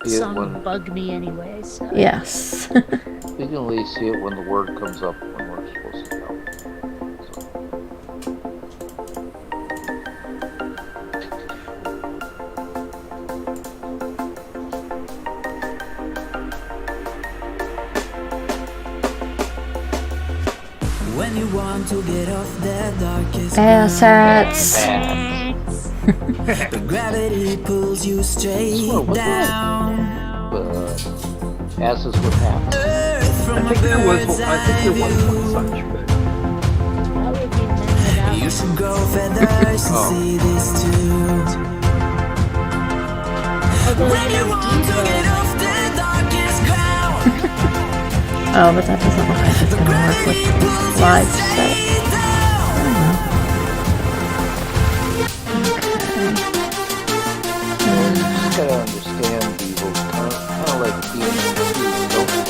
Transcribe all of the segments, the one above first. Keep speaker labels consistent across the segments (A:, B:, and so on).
A: song bug me anyway. So.
B: Yes.
C: We can at least see it when the word comes up when we're supposed to go.
D: When you want to get off the darkest
B: Asshats.
D: the gravity pulls you straight down.
C: Asses with hats.
E: I think there was one such, but
A: That would be men without.
D: You should grow feathers and see this too.
A: Although
D: When you want to get off the darkest ground,
B: Oh, but that doesn't look like it's
D: the
B: gonna work with
D: gravity pulls
B: the
D: you
B: live setup.
D: straight down.
C: You just gotta understand people kind of like being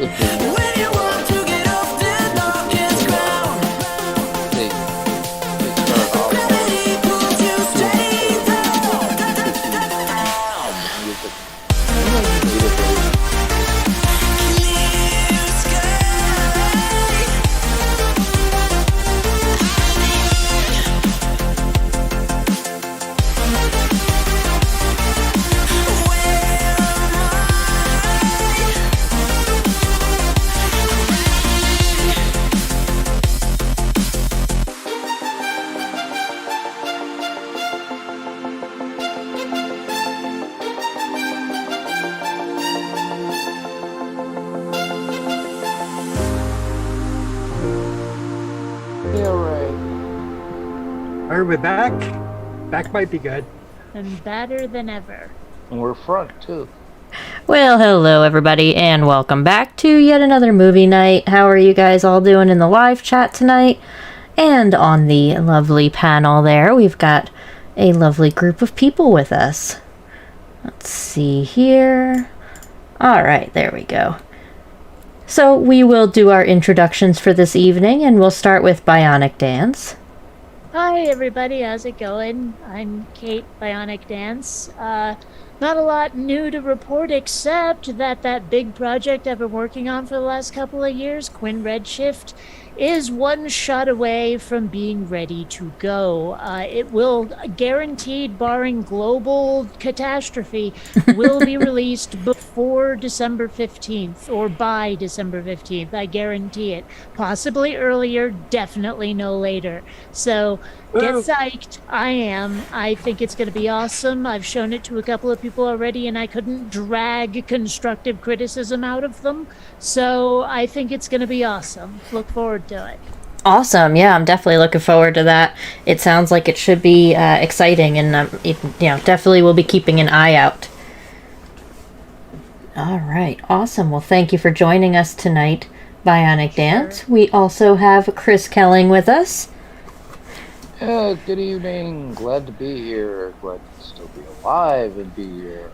C: if they
D: When you want to get off the darkest ground,
C: they start off
D: gravity pulls you straight down.
C: music.
D: Clear sky.
C: Yeah, right.
E: are we back? Back might be good.
A: And badder than ever.
C: And we're front too.
B: Well, hello everybody, and welcome back to yet another movie night. How are you guys all doing in the live chat tonight? And on the lovely panel there, we've got a lovely group of people with us. Let's see here. Alright, there we go. So we will do our introductions for this evening, and we'll start with Bionic Dance.
A: Hi everybody, how's it going? I'm Kate Bionic Dance. Not a lot new to report except that big project I've been working on for the last couple of years, Quinn Redshift, is one shot away from being ready to go. It will, guaranteed barring global catastrophe, will be released before December 15th, or by December 15th, I guarantee it. Possibly earlier, definitely no later. So, get psyched. I am. I think it's going to be awesome. I've shown it to a couple of people already, and I couldn't drag constructive criticism out of them. So I think it's going to be awesome. Look forward to it.
B: Awesome, yeah, I'm definitely looking forward to that. It sounds like it should be exciting, and definitely will be keeping an eye out. All right, awesome. Well, thank you for joining us tonight, Bionic Dance. We also have Chris Kelling with us.
C: Yeah, good evening. Glad to be here. Glad to still be alive and be here.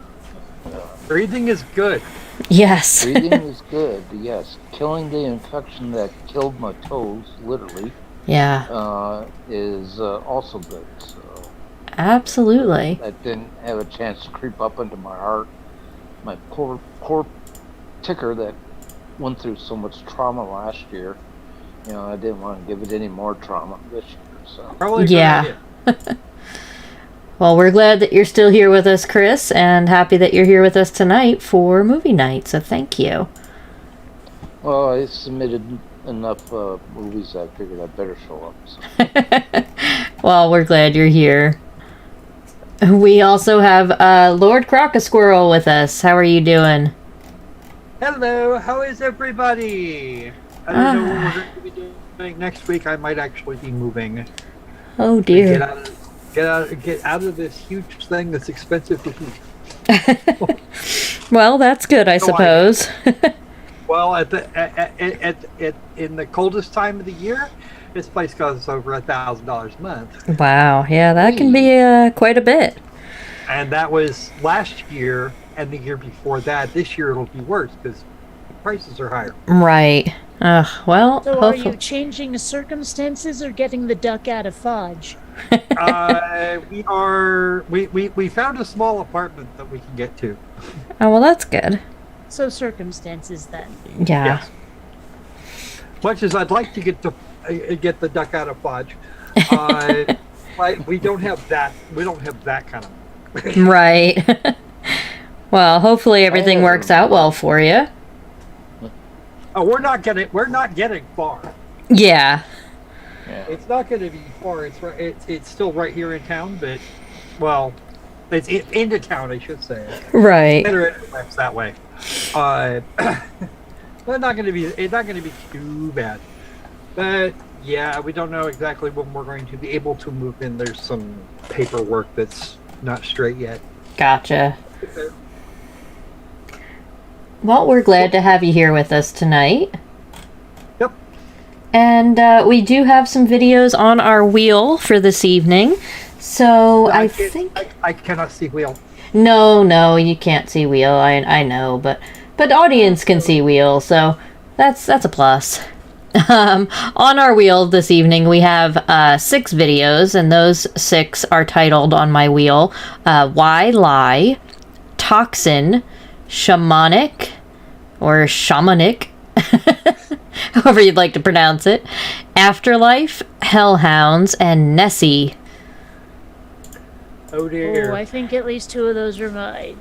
E: Breathing is good.
B: Yes.
C: Breathing is good, yes. Killing the infection that killed my toes, literally,
B: Yeah,
C: is also good. So
B: absolutely.
C: that didn't have a chance to creep up into my heart. My poor ticker that went through so much trauma last year. I didn't want to give it any more trauma this year. So
E: Probably a good
B: Yeah.
E: idea.
B: Well, we're glad that you're still here with us, Chris, and happy that you're here with us tonight for movie night, so thank you.
C: well, I submitted enough movies. I figured I better show up. So.
B: Well, we're glad you're here. We also have Lord Crocosquirrel with us. How are you doing?
E: Hello, how is everybody? I don't know what we're going to be doing next week. I might actually be moving.
B: Oh
E: Get
B: dear.
E: out of this huge thing that's expensive to heat.
B: Well, that's good, I suppose.
E: Well, in the coldest time of the year, this place costs over $1,000 a month,
B: Wow, yeah, that can be quite a bit.
E: and that was last year and the year before that. This year it'll be worse because prices are higher.
B: Right. Well,
A: So are you
B: hopefully.
A: changing the circumstances or getting the duck out of Fudge?
E: We found a small apartment that we can get to.
B: Oh, well, that's good.
A: So circumstances then.
B: Yeah.
E: Yes. Much as I'd like to get the duck out of Fudge, we don't have that. We don't have that kind of.
B: Right. Well, hopefully everything works out well for you.
E: Oh, we're not getting far.
B: Yeah.
C: Yeah.
E: It's not going to be far. It's still right here in town, but it's into town, I should say.
B: Right.
E: Better maps that way. It's not going to be too bad. But yeah, we don't know exactly when we're going to be able to move in. There's some paperwork that's not straight yet.
B: Gotcha. Well, we're glad to have you here with us tonight.
E: Yep.
B: And we do have some videos on our wheel for this evening. So I think...
E: I cannot see wheel.
B: No, you can't see wheel. I know, but audience can see wheel, so that's a plus. On our wheel this evening, we have 6 videos, and those 6 are titled on my wheel, Why Lie, Toxin, Shamanic, or Shamanic, however you'd like to pronounce it, Afterlife, Hellhounds, and Nessie.
E: Oh dear.
A: Oh, I think at least 2 of those are mine.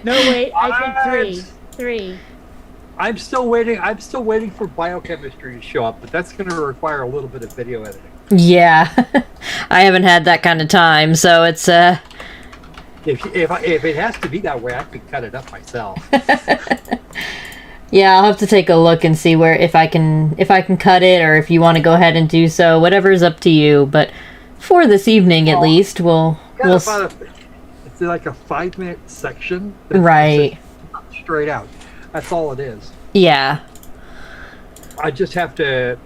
A: No, wait, I think 3.
E: I'm still waiting for biochemistry to show up, but that's going to require a little bit of video editing.
B: Yeah, I haven't had that kind of time, so it's
E: If it has to be that way, I can cut it up myself.
B: Yeah, I'll have to take a look and see where if I can cut it, or if you want to go ahead and do so. Whatever's up to you. But for this evening, at least, we'll
E: It's like a 5-minute section. that's
B: right.
E: just straight out. That's all it is.
B: Yeah.
E: I just have to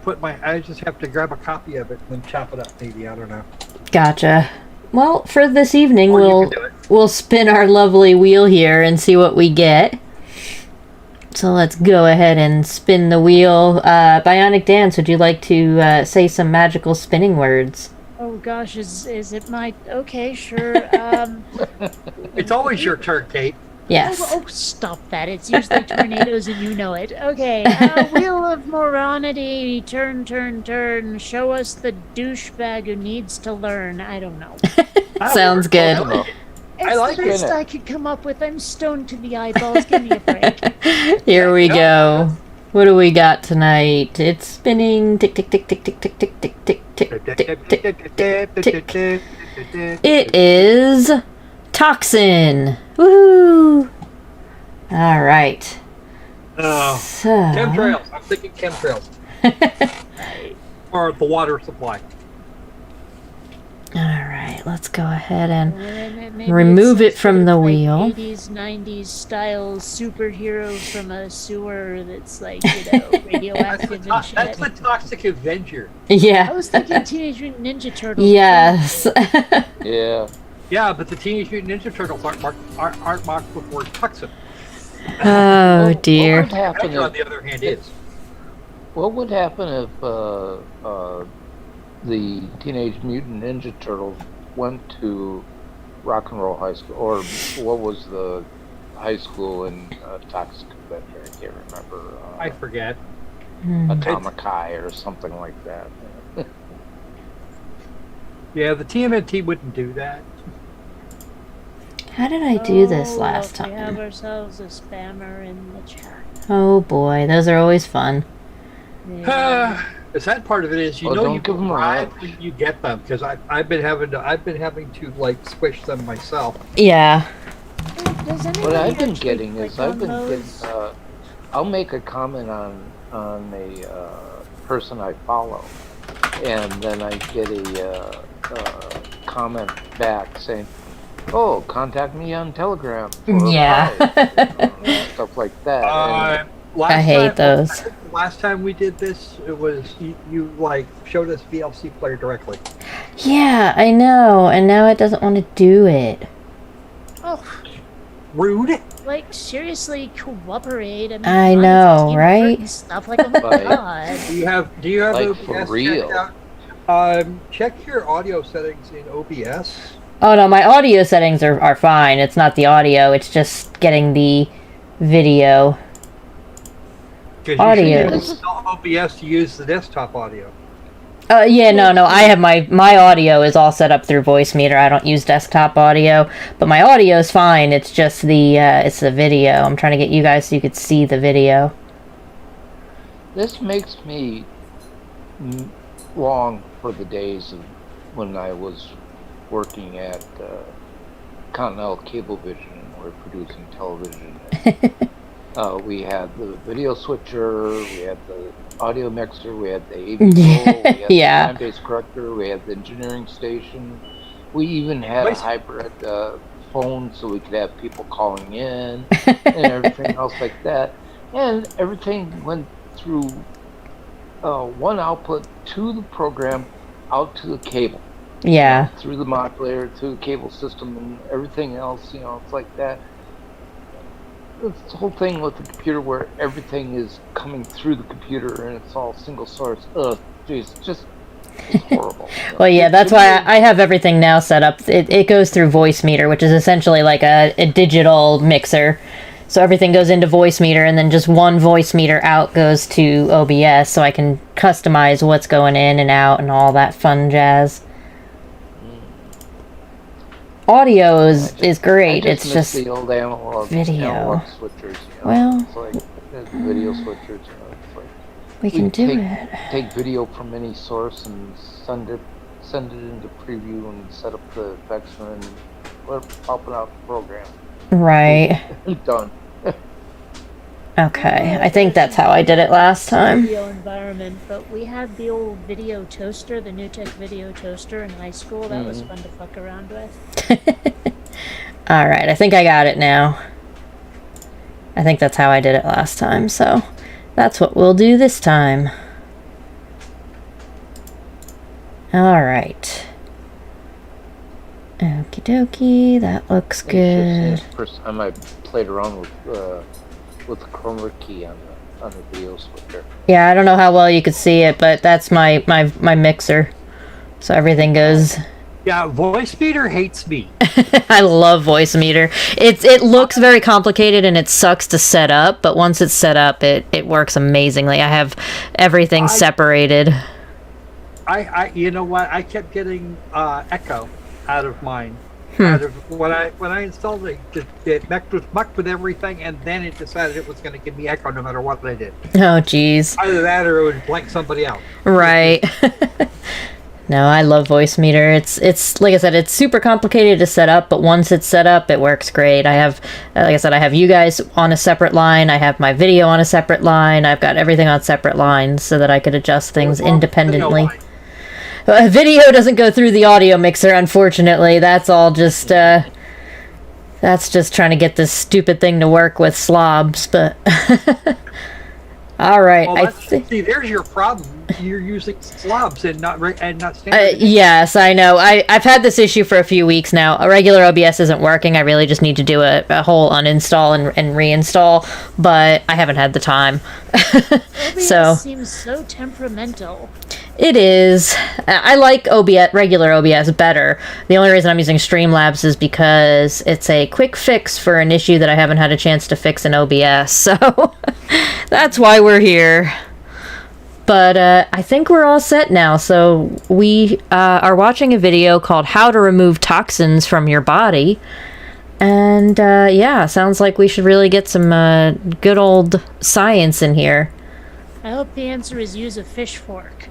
E: grab a copy of it and then chop it up. Maybe, I don't know.
B: Gotcha. Well, for this evening,
E: Or you can do it.
B: we'll spin our lovely wheel here and see what we get. So let's go ahead and spin the wheel. Bionic Dance, would you like to say some magical spinning words?
A: Oh gosh, is it my... Okay, sure.
E: It's always your turn, Kate.
B: Yes.
A: Oh, stop that. It's usually tornadoes and you know it. Okay, Wheel of Morality, turn, show us the douchebag who needs to learn. I don't know.
B: Sounds good.
A: It's
E: like
A: the best
C: it.
A: I could come up with. I'm stoned to the eyeballs. Give me a break.
B: Here we go. What do we got tonight? It's spinning. Tick, tick, tick, tick, tick, tick, tick, tick, tick, tick, tick, tick, tick. It is Toxin. Woohoo! All right.
E: Oh,
B: So,
E: chemtrails. I'm thinking chemtrails. Or the water supply.
B: all right, let's go ahead and
A: Maybe
B: remove
A: it's
B: it from the
A: like
B: wheel.
A: 80s, 90s style superhero from a sewer that's like, you know, radioactive and
E: That's
A: shit.
E: the Toxic Avenger.
A: I
B: Yeah.
A: was thinking Teenage Mutant Ninja Turtles.
B: Yes.
C: Yeah.
E: Yeah, but the Teenage Mutant Ninja Turtles aren't marked with the word toxin.
B: Oh
C: What
B: dear.
C: would happen
E: Avenger, on
C: if,
E: the other hand, is.
C: what would happen if the Teenage Mutant Ninja Turtles went to Rock and Roll High School, or what was the high school in Toxic Avenger? I can't remember.
E: I forget.
C: Atomic High or something like that.
E: Yeah, the TMNT wouldn't do that.
B: How did I do this
A: Oh,
B: last
A: look, We have
B: time?
A: ourselves a spammer in the chat.
B: Oh boy, those are always fun.
A: Yeah.
E: The sad part of it is, you
C: Oh,
E: know,
C: don't
E: you
C: give
E: can
C: 'em a
E: bribe
C: rush.
E: when you get them, because I've been having to like squish them myself.
B: Yeah.
A: Does anybody
C: What I've been
A: actually
C: getting is
A: click
C: I've
A: on
C: been getting.
A: those?
C: I'll make a comment on a person I follow, and then I get a comment back saying, "Oh, contact me on Telegram." For a
B: Yeah.
C: prize," stuff like that. And
B: I hate those.
E: I think the last time we did this, it was you like showed us VLC player directly.
B: Yeah, I know. And now it doesn't want to do it.
A: Oh,
E: Rude.
A: like, seriously cooperate. I mean,
B: I
A: come on, it's a
B: know,
A: team
B: right?
A: effort and stuff. Like, oh my
C: Like-
A: god.
E: Do you have
C: Like,
E: OBS
C: for
E: checked
C: real.
E: out? Check your audio settings in OBS.
B: Oh no, my audio settings are fine. It's not the audio, it's just getting the video.
E: Because
B: Audio.
E: you should install OBS to use the desktop audio.
B: Yeah, no, I have my audio is all set up through voice meter. I don't use desktop audio, but my audio is fine. It's just it's the video. I'm trying to get you guys so you could see the video.
C: This makes me long for the days of when I was working at Continental Cablevision and we're producing television. We had the video switcher, we had the audio mixer, we had the AV we had
B: Yeah.
C: the time-based corrector, we had the engineering station. We even had a
E: Nice.
C: hybrid phone so we could have people calling in and everything else like that. And everything went through one output to the program, out to the cable.
B: Yeah.
C: Through the modulator, to the cable system, and everything else, it's like that. It's the whole thing with the computer where everything is coming through the computer and it's all single source. Geez, it's horrible.
B: Well, yeah, that's why I have everything now set up. It goes through voice meter, which is essentially like a digital mixer. So everything goes into voice meter, and then just one voice meter out goes to OBS, so I can customize what's going in and out and all that fun jazz. Audio is great. It's
C: miss
B: just
C: the old analog
B: video.
C: switchers.
B: Well-
C: it's like the video switchers. It's like
B: we can do
C: take,
B: it.
C: Take video from any source and send it into preview and set up the effects and let it pop it out the program.
B: Right.
C: Done.
B: Okay. I think that's how I did it last time.
A: Video environment, but we had the old video toaster, the NewTek video toaster in high school. That was fun to fuck around with.
B: All right. I think I got it now. I think that's how I did it last time. So that's what we'll do this time. All right. Okie dokie. That looks
C: It's
B: good.
C: just the first time I played around with the chroma key on the video switcher.
B: Yeah, I don't know how well you could see it, but that's my mixer. So everything goes.
E: Yeah, voice meter hates me.
B: I love voice meter. It looks very complicated and it sucks to set up, but once it's set up, it works amazingly. I have everything separated.
E: I you know what? I kept getting echo out of mine. Out of when I installed it mucked with everything, and then it decided it was going to give me echo no matter what I did.
B: Oh, jeez.
E: Either that or it would blank somebody out.
B: Right. No, I love voice meter. It's like I said, it's super complicated to set up, but once it's set up, it works great. I have, like I said, I have you guys on a separate line. I have my video on a separate line. I've got everything on separate lines so that I could adjust things
E: Well,
B: independently.
E: video
B: Video doesn't go through the audio mixer, unfortunately. That's all just, that's just trying to get this stupid thing to work with slobs, but... All right,
E: Well,
B: I
E: that's, see, there's your problem. You're using slobs and not standard.
B: yes, I know. I've had this issue for a few weeks now. A regular OBS isn't working. I really just need to do a whole uninstall and reinstall, but I haven't had the time.
A: OBS
B: So
A: seems so temperamental.
B: it is. I like regular OBS better. The only reason I'm using Streamlabs is because it's a quick fix for an issue that I haven't had a chance to fix in OBS. So that's why we're here. But I think we're all set now. So we are watching a video called How to Remove Toxins from Your Body. And yeah, sounds like we should really get some good old science in here.
A: I hope the answer is use a fish fork.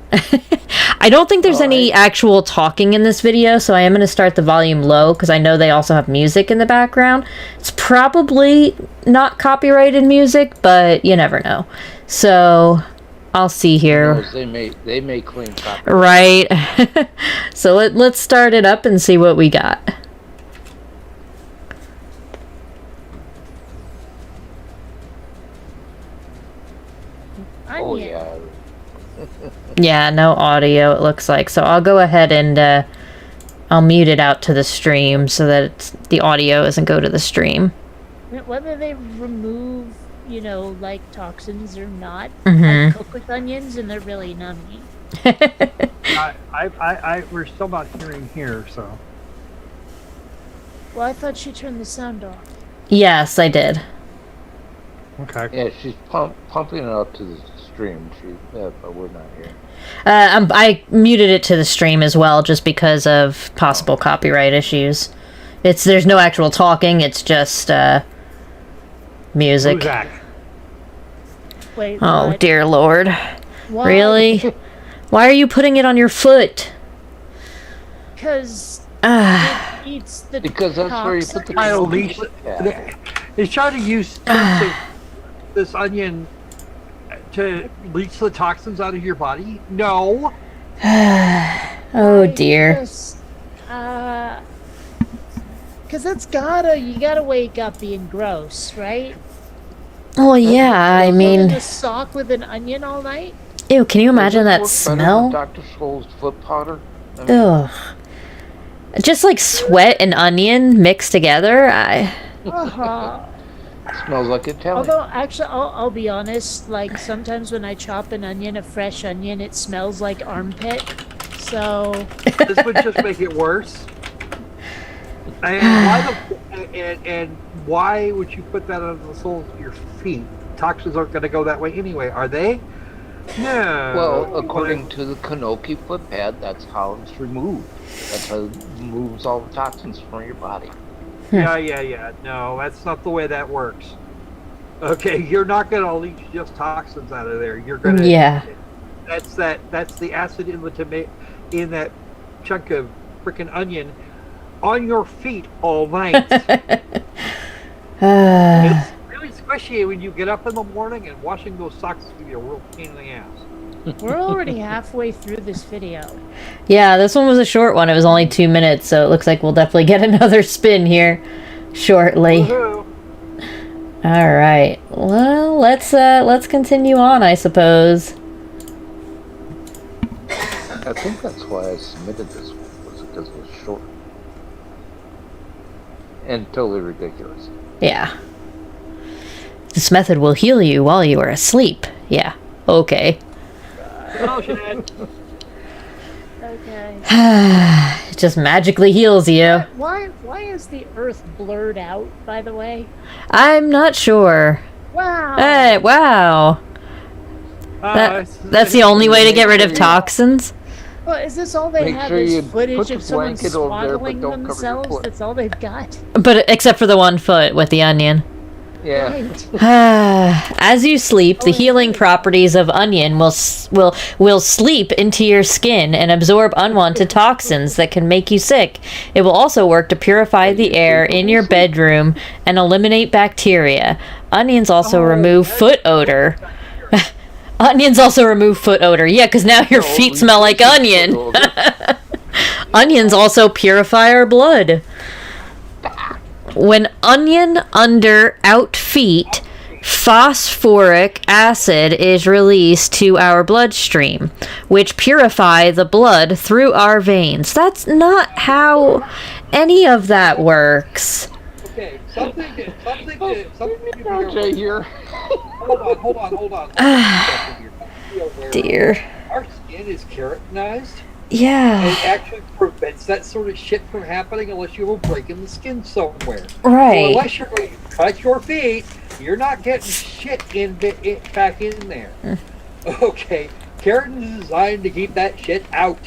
B: I don't think there's any actual talking in this video, so I am going to start the volume low because I know they also have music in the background. It's probably not copyrighted music, but you never know. So I'll see here.
C: Because they may claim copyright.
B: Right. So let's start it up and see what we got.
C: Oh
A: Onion.
C: yeah.
B: Yeah, no audio, it looks like. So I'll go ahead and I'll mute it out to the stream so that the audio doesn't go to the stream.
A: whether they remove, like toxins or not,
B: Mhm.
A: I cook with onions and they're really nummy.
E: We're still not hearing here, so.
A: Well, I thought she turned the sound off.
B: Yes, I did.
E: Okay.
C: Yeah, she's pumping it up to the stream. But we're not here.
B: I muted it to the stream as well, just because of possible copyright issues. There's no actual talking. It's just music.
E: Who's that?
A: Wait,
B: Oh
A: what?
B: dear Lord!
A: Why?
B: Really? Why are you putting it on your foot?
A: Because
B: Ah,
A: it eats the
C: Because that's where you put the
E: I'll
C: canoki
E: leash.
C: foot pad.
E: He's trying to use this onion to leach the toxins out of your body. No.
B: oh dear.
A: Because you gotta wake up being gross, right?
B: Well, yeah. I
A: In
B: mean,
A: a sock with an onion all night?
B: ew. Can you imagine that
C: Does this work better
B: smell?
C: than Dr. Scholl's foot powder? I mean,
B: Ugh. Just like sweat and onion mixed together.
A: Uh-huh.
C: smells like Italian.
A: Although, actually, I'll be honest, like, sometimes when I chop an onion, a fresh onion, it smells like armpit. So,
E: This would just make it worse. And why would you put that on the soles of your feet? Toxins aren't going to go that way anyway, are they? No.
C: Well, according to the Kanoki foot pad, that's how it's removed. That's how it removes all the toxins from your body.
E: Yeah. No, that's not the way that works. Okay, you're not going to leach just toxins out of there. You're going to.
B: Yeah.
E: That's the acid in in that chunk of freaking onion on your feet all night. It's really squishy when you get up in the morning, and washing those socks will be a real pain in the ass.
A: we're already halfway through this video.
B: Yeah, this one was a short one. It was only 2 minutes, so it looks like we'll definitely get another spin here shortly.
E: Woohoo.
B: All right. Well, let's continue on, I suppose.
C: I think that's why I submitted this one, was because it was short. And totally ridiculous.
B: Yeah. This method will heal you while you are asleep. Yeah. Okay.
E: Oh, shit.
A: Okay.
B: It just magically heals you.
A: Why is the earth blurred out, by the way?
B: I'm not sure.
A: Wow.
B: Hey, wow. That's the only way to get rid of toxins?
A: Well, is this all they
C: Make
A: have
C: sure
A: is
C: you
A: footage
C: put the
A: of someone
C: blanket over there, but
A: swaddling
C: don't cover your
A: themselves?
C: foot.
A: That's all they've got?
B: But except for the one foot with the onion.
C: Yeah.
A: Right.
B: As you sleep, the healing properties of onion will sleep into your skin and absorb unwanted toxins that can make you sick. It will also work to purify the air in your bedroom and eliminate bacteria. Onions also remove foot odor. Onions also remove foot odor. Yeah, because now your feet smell like onion. Onions also purify our blood. When onion under out feet, phosphoric acid is released to our bloodstream, which purify the blood through our veins. That's not how any of that works.
E: Okay, something to be aware of.
C: Jay here.
E: Hold on.
B: Dear.
E: Our skin is keratinized.
B: Yeah.
E: It actually prevents that sort of shit from happening unless you have a break in the skin somewhere.
B: Right.
E: So unless you're going to cut your feet, you're not getting shit back in there. Okay, keratin is designed to keep that shit out.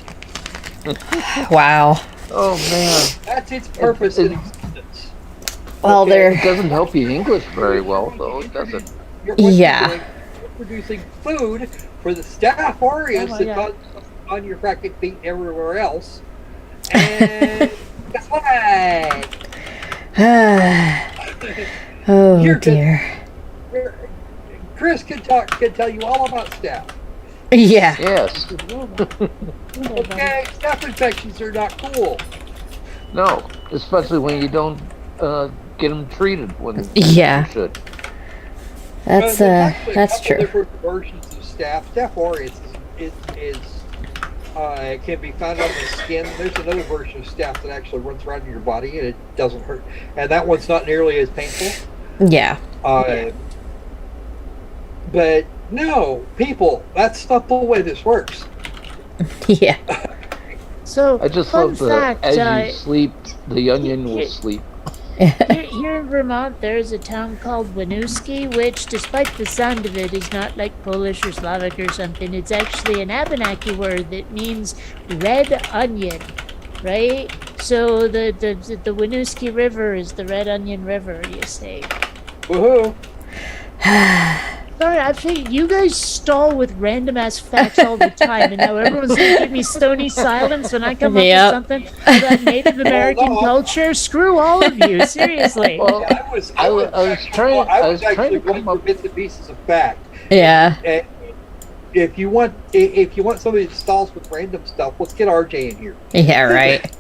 B: Wow.
C: Oh man.
E: That's its purpose in existence.
B: Well,
C: It
B: there.
C: doesn't help you English very well, though. It doesn't.
B: Yeah.
E: You're producing food for the staph aureus
A: Oh my
E: that
A: God.
E: causes on your fracking feet everywhere else. And guess what?
B: Oh
E: You're good.
B: dear.
E: Chris can tell you all about staph.
B: Yeah.
C: Yes.
E: Okay, staph infections are not cool.
C: No. Especially when you don't get them treated when
B: Yeah.
C: you should.
B: That's
E: There's actually a
B: that's
E: couple
B: true.
E: different versions of staph. Staph aureus is it can be found on the skin. There's another version of staph that actually runs around in your body and it doesn't hurt. And that one's not nearly as painful.
B: Yeah.
E: But no, people, that's not the way this works.
B: Yeah.
A: So,
C: I just
A: fun
C: love the
A: fact,
C: as you sleep, the onion will
A: here-
C: sleep.
A: here in Vermont, there's a town called Winooski, which, despite the sound of it, is not like Polish or Slavic or something. It's actually an Abenaki word that means red onion, right? So the Winooski River is the Red Onion River, you say.
E: Woohoo!
A: Sorry, actually, you guys stall with random ass facts all the time, and now everyone's gonna give me stony silence when I come up
B: Yep.
A: with something about Native American
E: no.
A: culture. Screw all of you, seriously.
C: Well,
E: I was
C: trying
E: actually
C: to
E: going
C: come
E: for
C: up.
E: bits and pieces of fact.
B: Yeah.
E: And if you want somebody that stalls with random stuff, let's get RJ in here.
B: Yeah, right.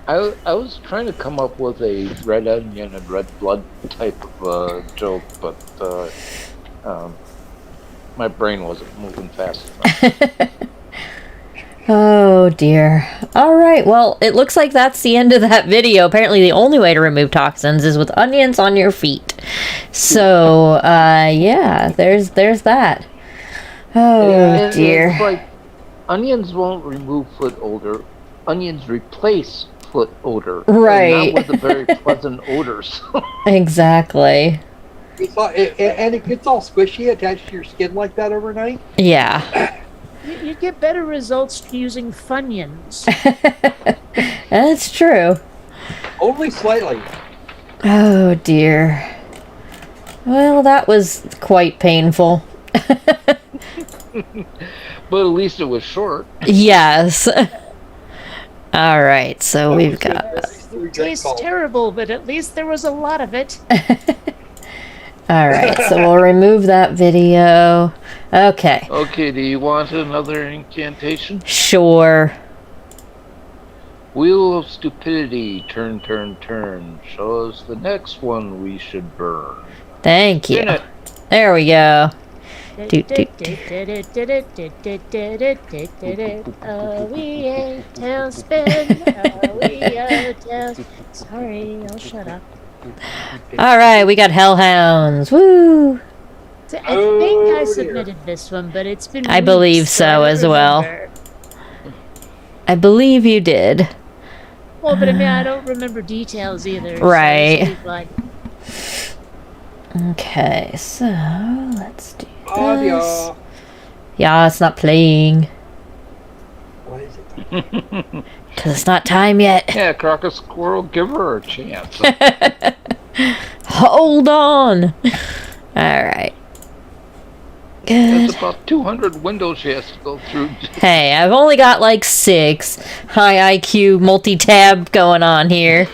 C: I was trying to come up with a red onion and red blood type of joke, but my brain wasn't moving fast enough.
B: Oh dear. All right. Well, it looks like that's the end of that video. Apparently, the only way to remove toxins is with onions on your feet. So, yeah, there's that. Oh
C: And
B: dear.
C: it's like onions won't remove foot odor. Onions replace foot odor.
B: Right.
C: And not with a very pleasant odors.
B: Exactly.
E: And it gets all squishy attached to your skin like that overnight.
B: Yeah.
A: You get better results using Funyuns.
B: That's true.
E: Only slightly.
B: Oh dear. Well, that was quite painful.
C: But at least it was short.
B: Yes. All right, so we've got.
A: Tastes terrible, but at least there was a lot of it.
B: All right, so we'll remove that video. Okay,
C: Okay, do you want another incantation?
B: sure.
C: Wheel of stupidity, turn, turn, turn. Show us the next one we should burn.
B: Thank you.
C: Spin it.
B: There we go.
A: Oh, we a tailspin. Oh, we a tailspin. Sorry, I'll shut up.
B: All right, we got hellhounds. Woo!
A: So I think
E: Oh,
A: I
E: dear.
A: submitted this one, but it's been.
B: I believe
A: weeks,
B: so
A: I don't
B: as well.
A: remember.
B: I believe you did.
A: Well, but I mean, I don't remember details either. so
B: Right.
A: it's like,
B: Okay, so let's do this.
E: Audio.
B: Yeah, it's not playing
E: What is it?
B: because it's not time yet.
C: Yeah, Croc a Squirrel, give her a chance.
B: Hold on. All right. Good.
C: That's about 200 windows she has to go through.
B: Hey, I've only got like 6 high IQ multi-tab going on here.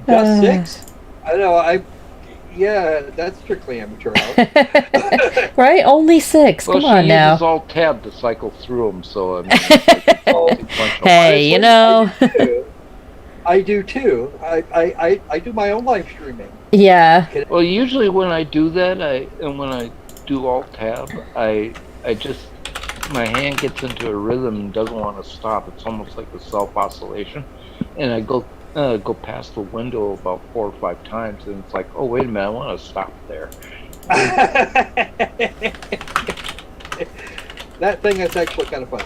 E: Just 6? I know. Yeah, that's strictly amateur hour.
B: Right? Only 6.
C: Well,
B: Come on
C: she
B: now.
C: uses alt tab to cycle through them, so I mean, it's all sequential.
B: Hey, you know.
E: I do too. I do my own live streaming.
B: Yeah.
C: Well, usually when I do that, when I do alt tab, I just my hand gets into a rhythm and doesn't want to stop. It's almost like a self oscillation, and I go past the window about 4 or 5 times, and it's like, oh wait a minute, I want to stop there.
E: That thing is actually kind of fun.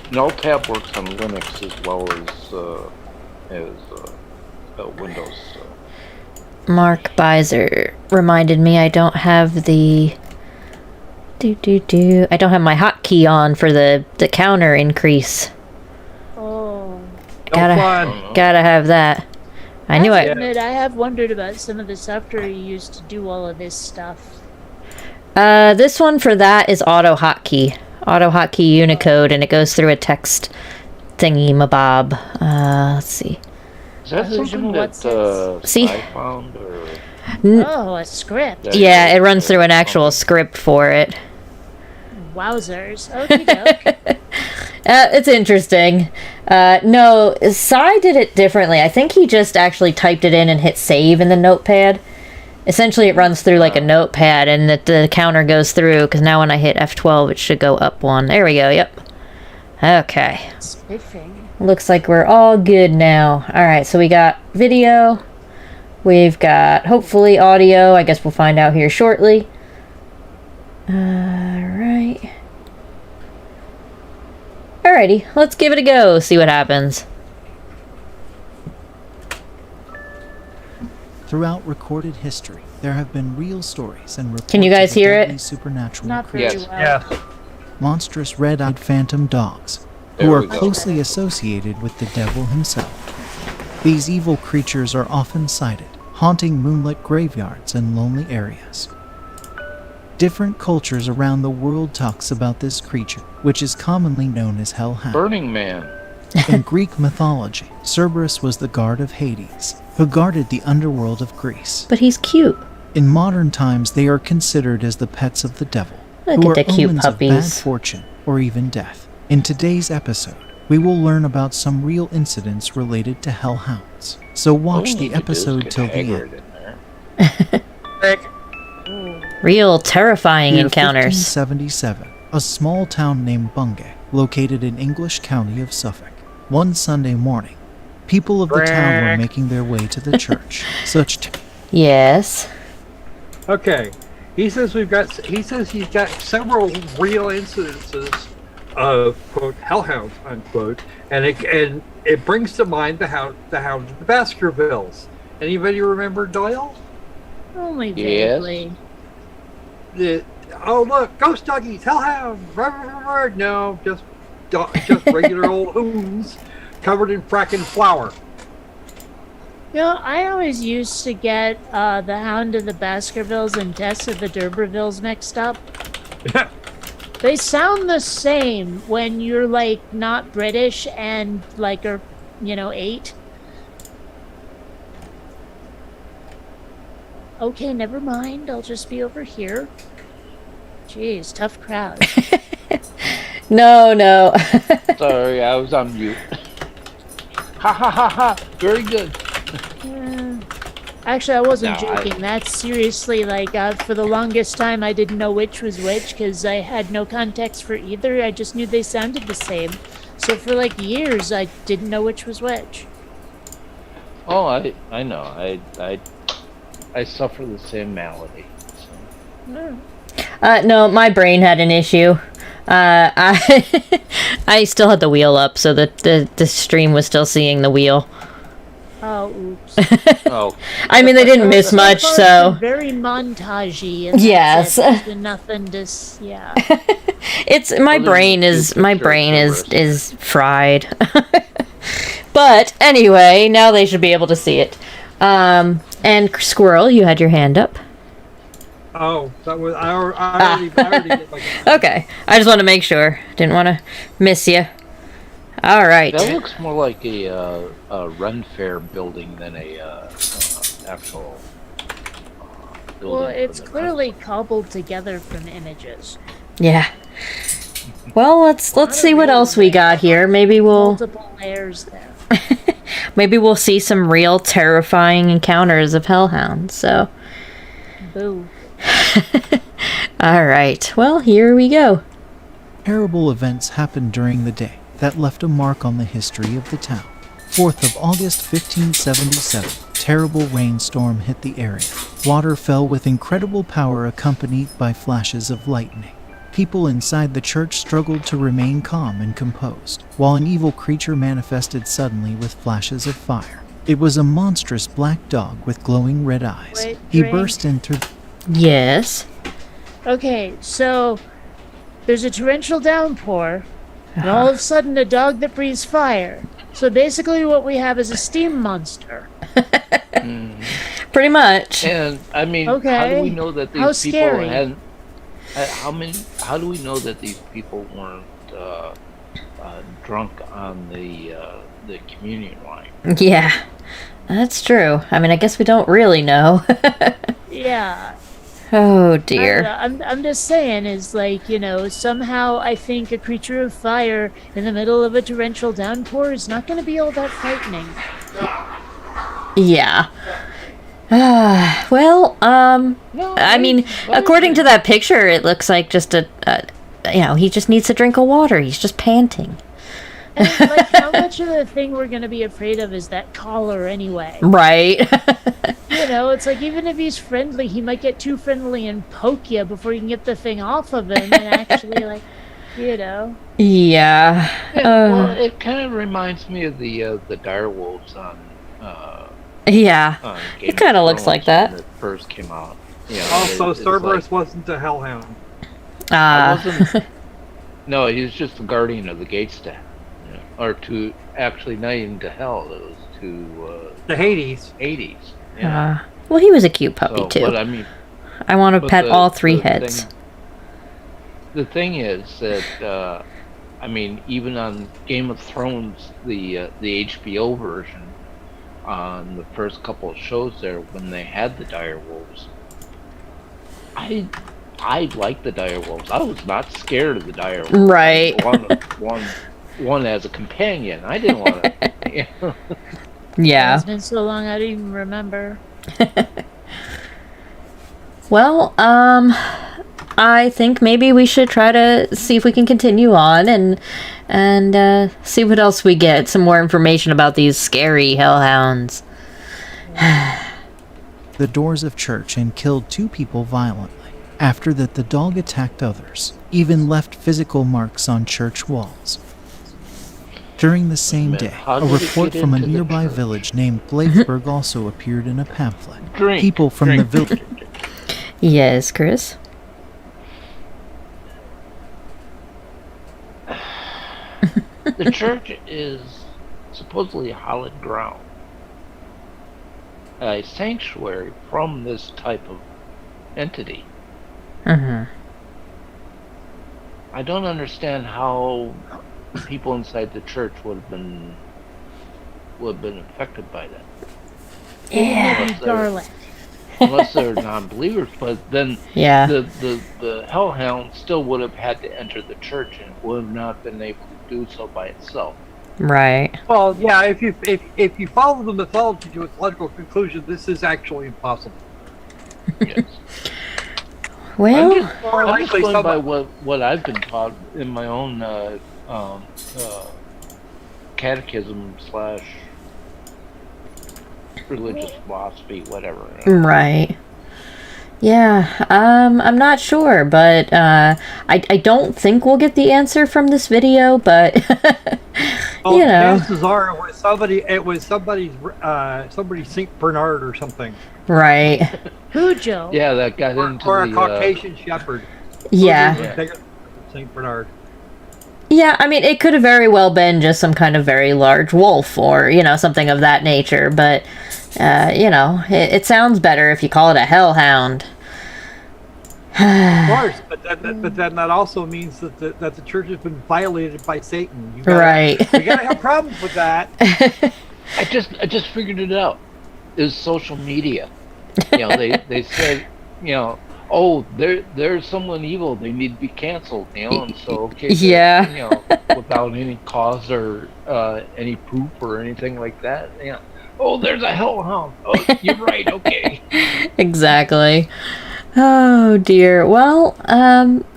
C: And alt tab works on Linux as well as Windows. So.
B: Mark Beiser reminded me I don't have the I don't have my hotkey on for the counter increase.
A: oh.
B: Gotta have that. I knew
A: have to
B: I
A: admit, I have wondered about some of the software you used to do all of this stuff.
B: this one for that is auto hotkey Unicode, and it goes through a text thingy mabob. Let's see.
C: Is that
A: Who's
C: something
A: in what
C: that
B: See?
C: I found? Or...
A: Oh, a script.
B: Yeah, it runs through an actual script for it.
A: Wowzers. Okie doke.
B: It's interesting. No, Sai did it differently. I think he just actually typed it in and hit save in the notepad. Essentially, it runs through like a notepad, and the counter goes through, because now when I hit F12, it should go up 1. There we go, yep. Okay.
A: Spiffing.
B: Looks like we're all good now. Alright, so we got video. We've got, hopefully, audio. I guess we'll find out here shortly. Alright. Alrighty, let's give it a go. See what happens.
F: Throughout recorded history, there have been real stories and reports
B: Can you guys
F: of a
B: hear
F: deadly
B: it?
F: supernatural
A: Not very
C: Yes.
A: well.
E: Yeah.
F: monstrous red-eyed phantom dogs, who
C: There
F: are
C: we go.
F: closely associated with the devil himself. These evil creatures are often sighted, haunting moonlit graveyards and lonely areas. Different cultures around the world talks about this creature, which is commonly known as Hellhound.
C: Burning Man.
F: In Greek mythology, Cerberus was the guard of Hades, who guarded the underworld of Greece.
B: But he's cute.
F: In modern times, they are considered as the pets of the devil,
B: Look
F: who
B: at
F: are
B: the cute
F: omens of bad
B: puppies.
F: fortune or even death. In today's episode, we will learn about some real incidents related to hellhounds. So watch
C: All we
F: the
C: need to do is
F: episode
C: get
F: till the
C: Haggard
F: end.
C: in there.
E: Rick,
B: Real terrifying
F: Year
B: encounters.
F: 1577, a small town named Bungay, located in English County of Suffolk. One Sunday morning, people of the town were
E: Rick.
F: making their way to the church.
B: Yes.
E: okay. He says he's got several real incidences of quote hellhounds unquote, and it brings to mind the hound of the Baskervilles. Anybody remember Doyle?
A: Only
C: Yes.
A: vaguely.
E: Oh look, ghost doggies, hellhound. No, just regular old hoons covered in fracking flour.
A: You know, I always used to get the Hound of the Baskervilles and Tess of the D'Urbervilles mixed up. They sound the same when you're like not British and like are 8. Okay, never mind. I'll just be over here. Jeez, tough crowd.
B: No, no.
C: Sorry, I was on mute. Ha ha ha ha! Very good.
A: Actually, I wasn't
C: No,
A: joking. That's seriously like for the longest time I didn't know which was which because I had no context for either. I just knew they sounded the same. So for like years, I didn't know which was which.
C: Oh, I know. I suffer the same malady. So.
B: No, my brain had an issue. I I still had the wheel up, so the stream was still seeing the wheel.
A: Oh, oops.
C: Oh,
B: I mean, they didn't miss much,
A: far, it's
B: so
A: been very montagey. And
B: Yes.
A: that's it. There's been nothing to. Yeah.
B: it's my
C: Well,
B: brain
C: there's a
B: is
C: good
B: my
C: picture
B: brain
C: of
B: is
C: Cerberus.
B: fried. But anyway, now they should be able to see it. And Squirrel, you had your hand up.
E: Oh, that was I already did like
B: Okay, I just want to make sure. Didn't want to miss you. All right.
C: that looks more like a Ren Fair building than a actual building.
A: Well,
C: for
A: it's
C: the
A: clearly cobbled together from images.
B: Yeah. Well, let's see what else we got here. Maybe we'll
A: Multiple layers there.
B: see some real terrifying encounters of hellhounds. So,
A: Boo.
B: all right. Well, here we go.
F: Terrible events happened during the day that left a mark on the history of the town. 4th of August 1577, terrible rainstorm hit the area. Water fell with incredible power accompanied by flashes of lightning. People inside the church struggled to remain calm and composed, while an evil creature manifested suddenly with flashes of fire. It was a monstrous black dog with glowing red eyes.
A: Wait,
F: He
A: drink.
F: burst in through
B: Yes.
A: Okay, so there's a torrential downpour, and all of a sudden a dog that breathes fire. So basically, what we have is a steam monster.
B: Pretty much.
C: And I mean, how
A: Okay.
C: do we know that
A: How
C: these people
A: scary.
C: hadn't? How do we know that these people weren't drunk on the communion wine?
B: Yeah. That's true. I mean, I guess we don't really know.
A: Yeah.
B: Oh dear.
A: I'm just saying, is like, somehow I think a creature of fire in the middle of a torrential downpour is not going to be all that frightening.
B: Yeah. Well, I mean, according to that picture, it looks like just he just needs a drink of water. He's just panting.
A: And like, how much of the thing we're gonna be afraid of is that collar anyway?
B: Right.
A: You know, it's like even if he's friendly, he might get too friendly and poke you before you can get the thing off of him and actually, like, you know.
B: Yeah.
C: Yeah, well, it kind of reminds me of the dire wolves
B: Yeah.
C: on Game
B: It kinda
C: of
B: looks like
C: Thrones when
B: that.
C: it first came out. You know,
E: Also,
C: it's
E: Cerberus
C: like,
E: wasn't a hellhound.
C: I wasn't. No, he was just the guardian of the gates to, or to actually not even to hell. It was to
E: The Hades.
C: Hades. Yeah.
B: Well, he was a cute puppy
C: So,
B: too.
C: but I mean,
B: I want to
C: but
B: pet
C: the-
B: all three
C: the
B: heads.
C: the thing is that I mean, even on Game of Thrones, the HBO version, on the first couple of shows there, when they had the dire wolves, I liked the dire wolves. I was not scared of the dire wolves.
B: Right.
C: One as a companion. I didn't want to. You know?
B: Yeah.
A: It's been so long I don't even remember.
B: Well, I think maybe we should try to see if we can continue on and see what else we get. Some more information about these scary hellhounds.
F: the doors of church and killed 2 people violently. After that, the dog attacked others, even left physical marks on church walls. During the same
C: Man,
F: day,
C: how
F: a
C: did it
F: report
C: get
F: from a
C: into the
F: nearby
C: church?
F: village named Bladesburg also appeared in a pamphlet.
C: Drink.
F: People from
C: drink,
F: the village.
C: drink, drink.
B: Yes, Chris.
C: The church is supposedly hallowed ground, a sanctuary from this type of entity.
B: Mm-hmm.
C: I don't understand how people inside the church would have been affected by that,
B: Yeah.
C: Unless they're-
A: Darling.
C: unless they're non-believers. But then
B: Yeah.
C: the hellhound still would have had to enter the church and would have not been able to do so by itself.
B: Right.
E: Well, yeah, if you follow the mythology to its logical conclusion, this is actually impossible.
C: Yes.
B: Well,
C: I'm just
E: likely
C: going by
E: some-
C: what I've been taught in my own catechism / religious philosophy, whatever.
B: right. Yeah, I'm not sure, but I don't think we'll get the answer from this video, but
E: Well,
B: you know,
E: chances are it was somebody's Saint Bernard or something,
B: right.
A: Cujo.
C: Yeah, that got into
E: or a
C: the
E: Caucasian shepherd.
B: Yeah.
C: Yeah.
E: Saint Bernard.
B: Yeah, I mean, it could have very well been just some kind of very large wolf or, you know, something of that nature, but, you know, it sounds better if you call it a hellhound.
E: Of course, but then that also means that the church has been violated by Satan.
B: Right.
E: You gotta have problems with that.
C: I just figured it out. Is social media. You know, they said, you know, oh, there's someone evil. They need to be canceled. You know, and so okay,
B: Yeah.
C: you know, without any cause or any proof or anything like that. You know, oh, there's a hellhound. Oh, you're right. Okay.
B: Exactly. Oh dear. Well,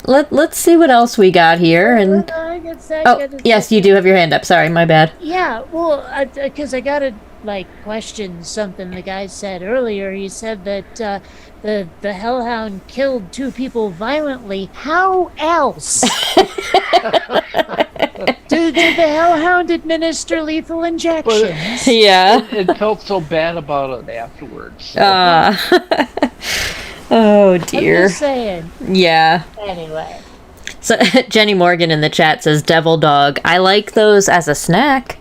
B: let's see what else we got here. And oh, yes, you do have your hand up. Sorry, my bad.
A: Yeah, well, because I gotta like question something the guy said earlier. He said that the hellhound killed 2 people violently. How else? did the hellhound administer lethal injections?
B: Yeah.
C: It felt so bad about it afterwards. So.
B: Oh
A: I'm
B: dear.
A: just saying.
B: Yeah.
A: Anyway.
B: So Jenny Morgan in the chat says devil dog. I like those as a snack.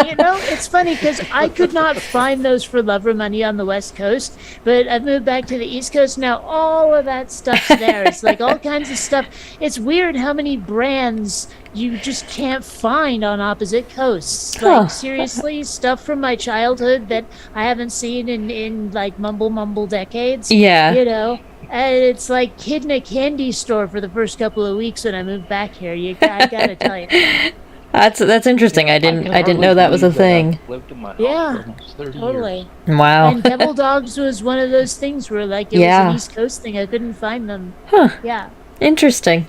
A: You know, it's funny because I could not find those for love or money on the West Coast, but I've moved back to the East Coast now. All of that stuff's there. It's like all kinds of stuff. It's weird how many brands you just can't find on opposite coasts.
B: Huh.
A: Like, seriously, stuff from my childhood that I haven't seen in like mumble decades.
B: Yeah.
A: You know? And it's like hid in a candy store for the first couple of weeks when I moved back here. I gotta tell you.
B: That's interesting. I didn't
C: can
B: know that was a
C: hardly believe
B: thing.
C: I've lived in my house
A: Yeah,
C: for almost 30
A: Totally.
C: years.
B: Wow.
A: And devil dogs was one of those things where like it
B: Yeah.
A: was an East Coast thing. I couldn't find them.
B: Huh.
A: Yeah.
B: Interesting.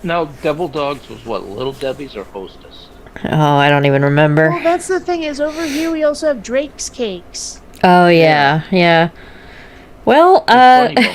C: Now, Devil Dogs was what? Little Debbie's or Hostess?
B: Oh, I don't even remember.
A: Well, that's the thing is over here we also have Drake's Cakes.
B: Oh yeah, yeah. Well,
C: Funny Bone.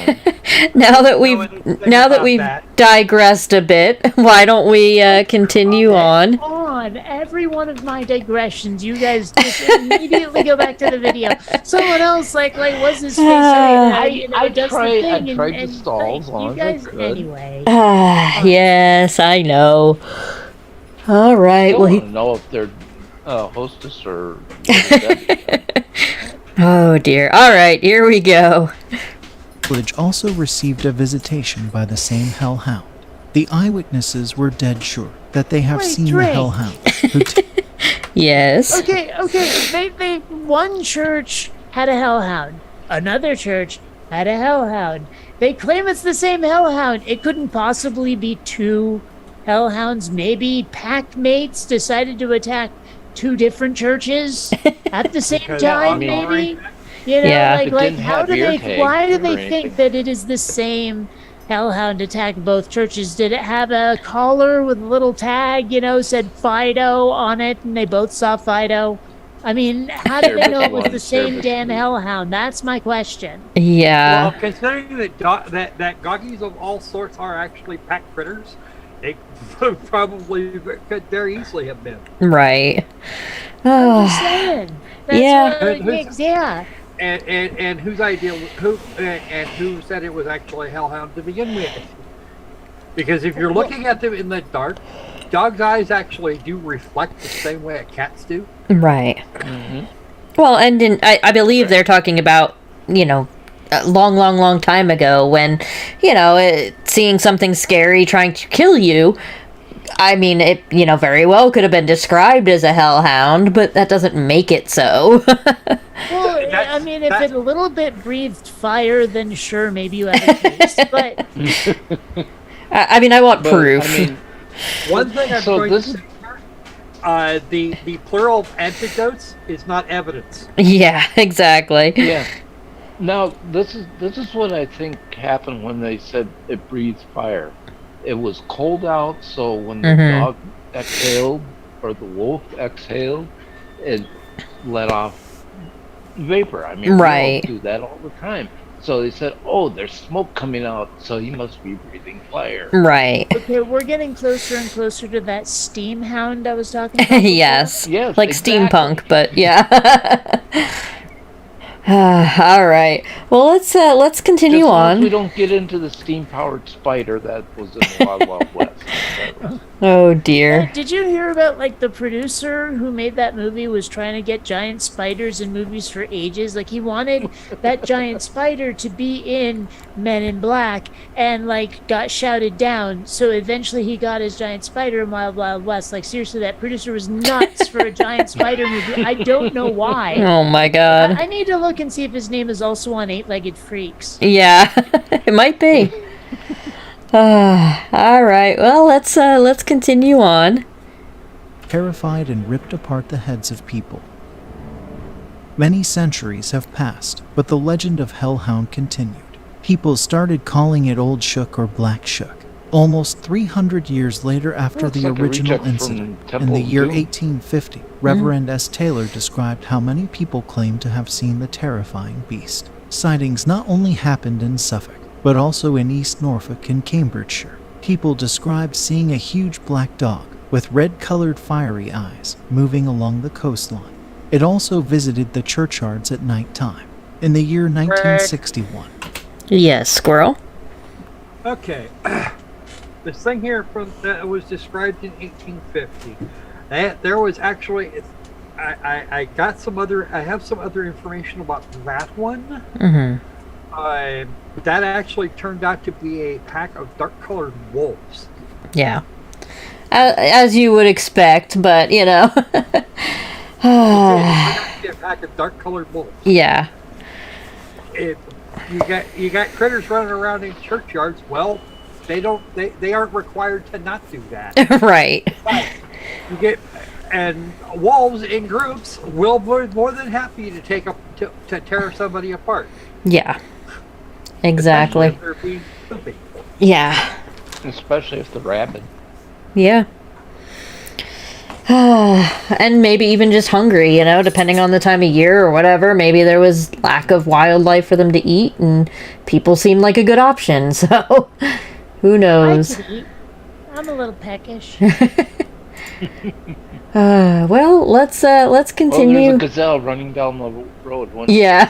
B: now that
E: anything about
B: we've
E: that.
B: digressed a bit, why don't we continue on?
A: On every one of my digressions, you guys just immediately go back to the video. Someone else like what's his face?
C: I
A: does the
C: tried- I
A: thing
C: tried to
A: and,
C: stall as long
A: you
C: as I
A: guys
C: could.
A: anyway.
B: Yes, I know. All
C: I
B: right.
C: still
B: Well,
C: want to know if they're Hostess or Little Debbie.
B: oh dear. All right, here we go.
F: Village also received a visitation by the same hellhound. The eyewitnesses were dead sure that they have
A: Wait,
F: seen
A: Drake.
F: the hellhound, who
B: Yes.
A: Okay. They one church had a hellhound. Another church had a hellhound. They claim it's the same hellhound. It couldn't possibly be two hellhounds. Maybe pack mates decided to attack two different churches at the same
E: Because-
A: time.
C: I mean-
A: Maybe. You know,
B: Yeah.
C: It
A: like
C: didn't
A: how
C: have
A: do
C: ear
A: they?
C: tags
A: Why do
C: or
A: they
C: anything.
A: think that it is the same hellhound attack both churches? Did it have a collar with a little tag, said Fido on it, and they both saw Fido? I mean, how did they know it was the
C: Service
A: same
C: one,
A: damn
C: service
A: hellhound? That's my question.
B: Yeah.
E: Well, considering that that goggies of all sorts are actually pack critters, it probably could very easily have been.
B: Right.
A: I'm just saying. That's
B: Yeah.
A: what it makes, yeah.
E: And whose idea? Who said it was actually a hellhound to begin with? Because if you're looking at them in the dark, dogs' eyes actually do reflect the same way a cat's do.
B: Right. Well, and I believe they're talking about, a long time ago when, seeing something scary trying to kill you. I mean, it, very well could have been described as a hellhound, but that doesn't make it so.
A: Well,
E: That's-
A: I mean, if
E: that-
A: it a little bit breathed fire, then sure, maybe you have a case. But
B: I mean, I want
C: But,
B: proof.
C: I mean,
E: One thing I'm
C: So
E: going
C: this-
E: to say here, the plural of antidotes is not evidence.
B: Yeah, exactly.
C: yeah. Now this is what I think happened when they said it breathes fire. It was cold out, so when the
B: Mhm.
C: dog exhaled or the wolf exhaled, it let off vapor. I mean,
B: Right.
C: we all do that all the time. So they said, "Oh, there's smoke coming out, so he must be breathing fire."
B: Right.
A: okay, we're getting closer and closer to that steam hound I was talking about. before.
B: Yes.
C: Yes,
B: Like
C: exactly.
B: steampunk, but yeah. All right. Well, let's continue
C: Just long as
B: on.
C: we don't get into the steam-powered spider that was in the Wild Wild West. That was-
B: Oh dear.
A: Did you hear about like the producer who made that movie was trying to get giant spiders in movies for ages? Like he wanted that giant spider to be in Men in Black and like got shouted down. So eventually he got his giant spider in Wild Wild West. Like seriously, that producer was nuts for a giant spider movie. I don't know why.
B: Oh my god.
A: I need to look and see if his name is also on Eight-Legged Freaks.
B: Yeah, it might be. All right. Well, let's continue on.
F: terrified and ripped apart the heads of people. Many centuries have passed, but the legend of Hellhound continued. People started calling it Old Shook or Black Shook. Almost 300 years later after
C: Looks
F: the
C: like a
F: original
C: reject from
F: incident, in
C: Temple
F: the
C: of
F: year
C: Doom.
F: 1850, Reverend S. Taylor described how many people claimed to have seen the terrifying beast. Sightings not only happened in Suffolk, but also in East Norfolk and Cambridgeshire. People described seeing a huge black dog with red-colored fiery eyes moving along the coastline. It also visited the churchyards at night time. In the year 1961,
B: Yes, squirrel.
E: Okay, this thing here from that was described in 1850. There was actually, I got some other, I have some other information about that one.
B: Mm-hmm.
E: That actually turned out to be a pack of dark-colored wolves.
B: Yeah. As you would expect, but
E: It turned out to be a pack of dark-colored wolves.
B: yeah.
E: You got critters running around in churchyards. Well, they aren't required to not do that.
B: Right.
E: You get and wolves in groups will be more than happy to to tear somebody apart.
B: Yeah. Exactly.
E: Especially if they're being spoopy.
B: Yeah.
C: Especially if they're rabid.
B: Yeah. And maybe even just hungry, depending on the time of year or whatever. Maybe there was lack of wildlife for them to eat, and people seemed like a good option. So, who
A: I
B: knows?
A: could eat. I'm a little peckish.
B: Well, let's
C: Well, there's
B: continue.
C: a gazelle running down the road.
B: Yeah.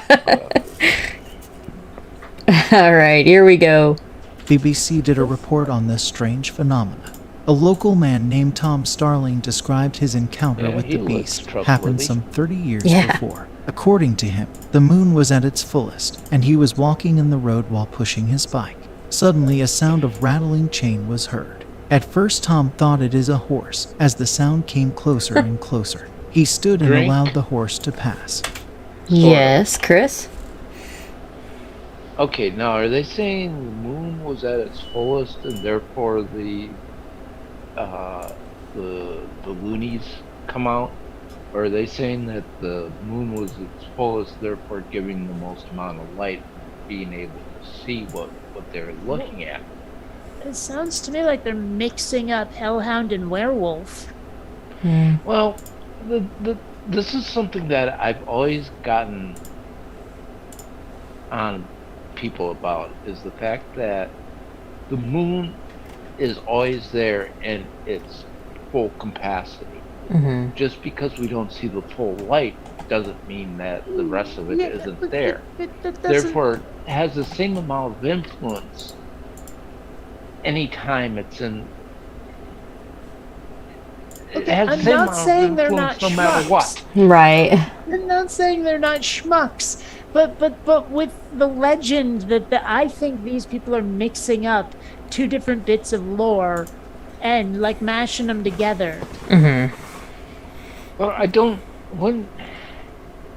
B: All right, here we go.
F: BBC did a report on this strange phenomenon. A local man named Tom Starling described his encounter
C: Yeah,
F: with
C: he
F: the
C: looks
F: beast
C: trustworthy.
F: happened some 30 years
B: Yeah.
F: before. According to him, the moon was at its fullest, and he was walking in the road while pushing his bike. Suddenly, a sound of rattling chain was heard. At first, Tom thought it is a horse, as the sound came closer and closer. He stood and
C: Drink.
F: allowed the horse to pass.
B: Yes, Chris?
C: Okay, now are they saying the moon was at its fullest and therefore the loonies come out? Or are they saying that the moon was its fullest, therefore giving the most amount of light, being able to see what they're looking at?
A: It sounds to me like they're mixing up hellhound and werewolf.
C: Well, this is something that I've always gotten on people about, is the fact that the moon is always there in its full capacity.
B: Mm-hmm.
C: Just because we don't see the full light doesn't mean that the rest of it
A: Yeah,
C: isn't
A: but
C: there.
A: that doesn't-
C: Therefore, it has the same amount of influence anytime it's in. It
A: Okay,
C: has the
A: I'm
C: same
A: not
C: amount of
A: saying they're
C: influence
A: not
C: no matter
A: schmucks.
C: what.
B: Right.
A: I'm not saying they're not schmucks, but with the legend that I think these people are mixing up two different bits of lore and like mashing them together.
B: Mm-hmm.
C: Well, I don't. When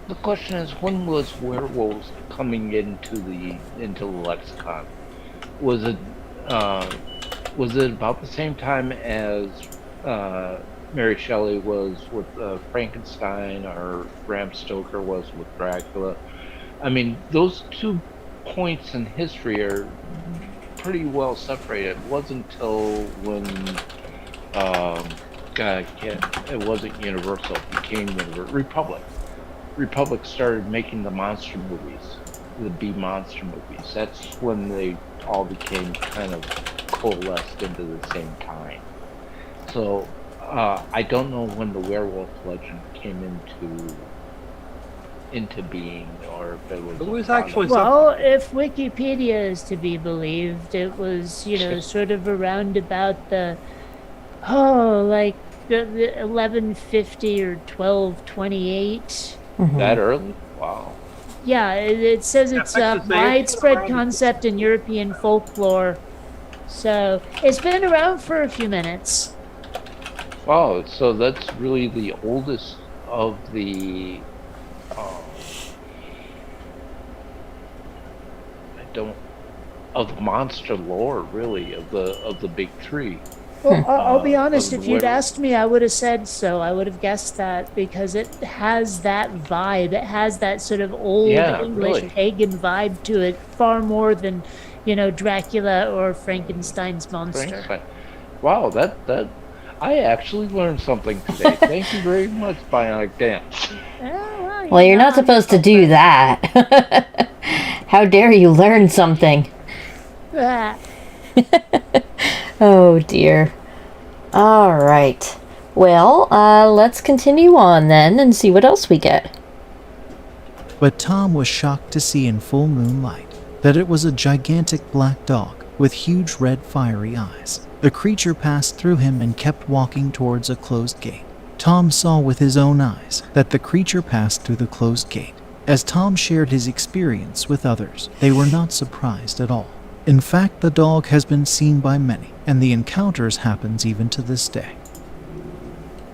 C: the question is, when was werewolves coming into the lexicon? Was it about the same time as Mary Shelley was with Frankenstein, or Bram Stoker was with Dracula? I mean, those 2 points in history are pretty well separated. It wasn't until when it wasn't Universal, it became Republic. Republic started making the monster movies, the B monster movies. That's when they all became kind of coalesced into the same time. So I don't know when the werewolf legend came into being, or if it was.
E: It was actually
A: Well, if Wikipedia is to be believed, it was, sort of around about the 1150 or 1228.
C: That early? Wow.
A: Yeah, it says it's a
E: Texas A&M
A: widespread
E: around-
A: concept in European folklore. So it's been around for a few minutes.
C: Wow, so that's really the oldest of the. Of the monster lore, really, of the big three.
A: Well, I'll be honest,
C: of
A: if you'd
C: where-
A: asked me, I would have said so. I would have guessed that because it has that vibe. It has that sort of old
C: Yeah,
A: English
C: really.
A: pagan vibe to it, far more than, Dracula or Frankenstein's monster.
C: Frankenstein. Wow, that I actually learned something today. Thank you very much, Bionic Dance.
B: Well, you're not supposed to do that. How dare you learn something?
A: Ah.
B: Oh dear. All right. Well, let's continue on then and see what else we get.
F: But Tom was shocked to see in full moonlight that it was a gigantic black dog with huge red fiery eyes. The creature passed through him and kept walking towards a closed gate. Tom saw with his own eyes that the creature passed through the closed gate. As Tom shared his experience with others, they were not surprised at all. In fact, the dog has been seen by many, and the encounters happens even to this day.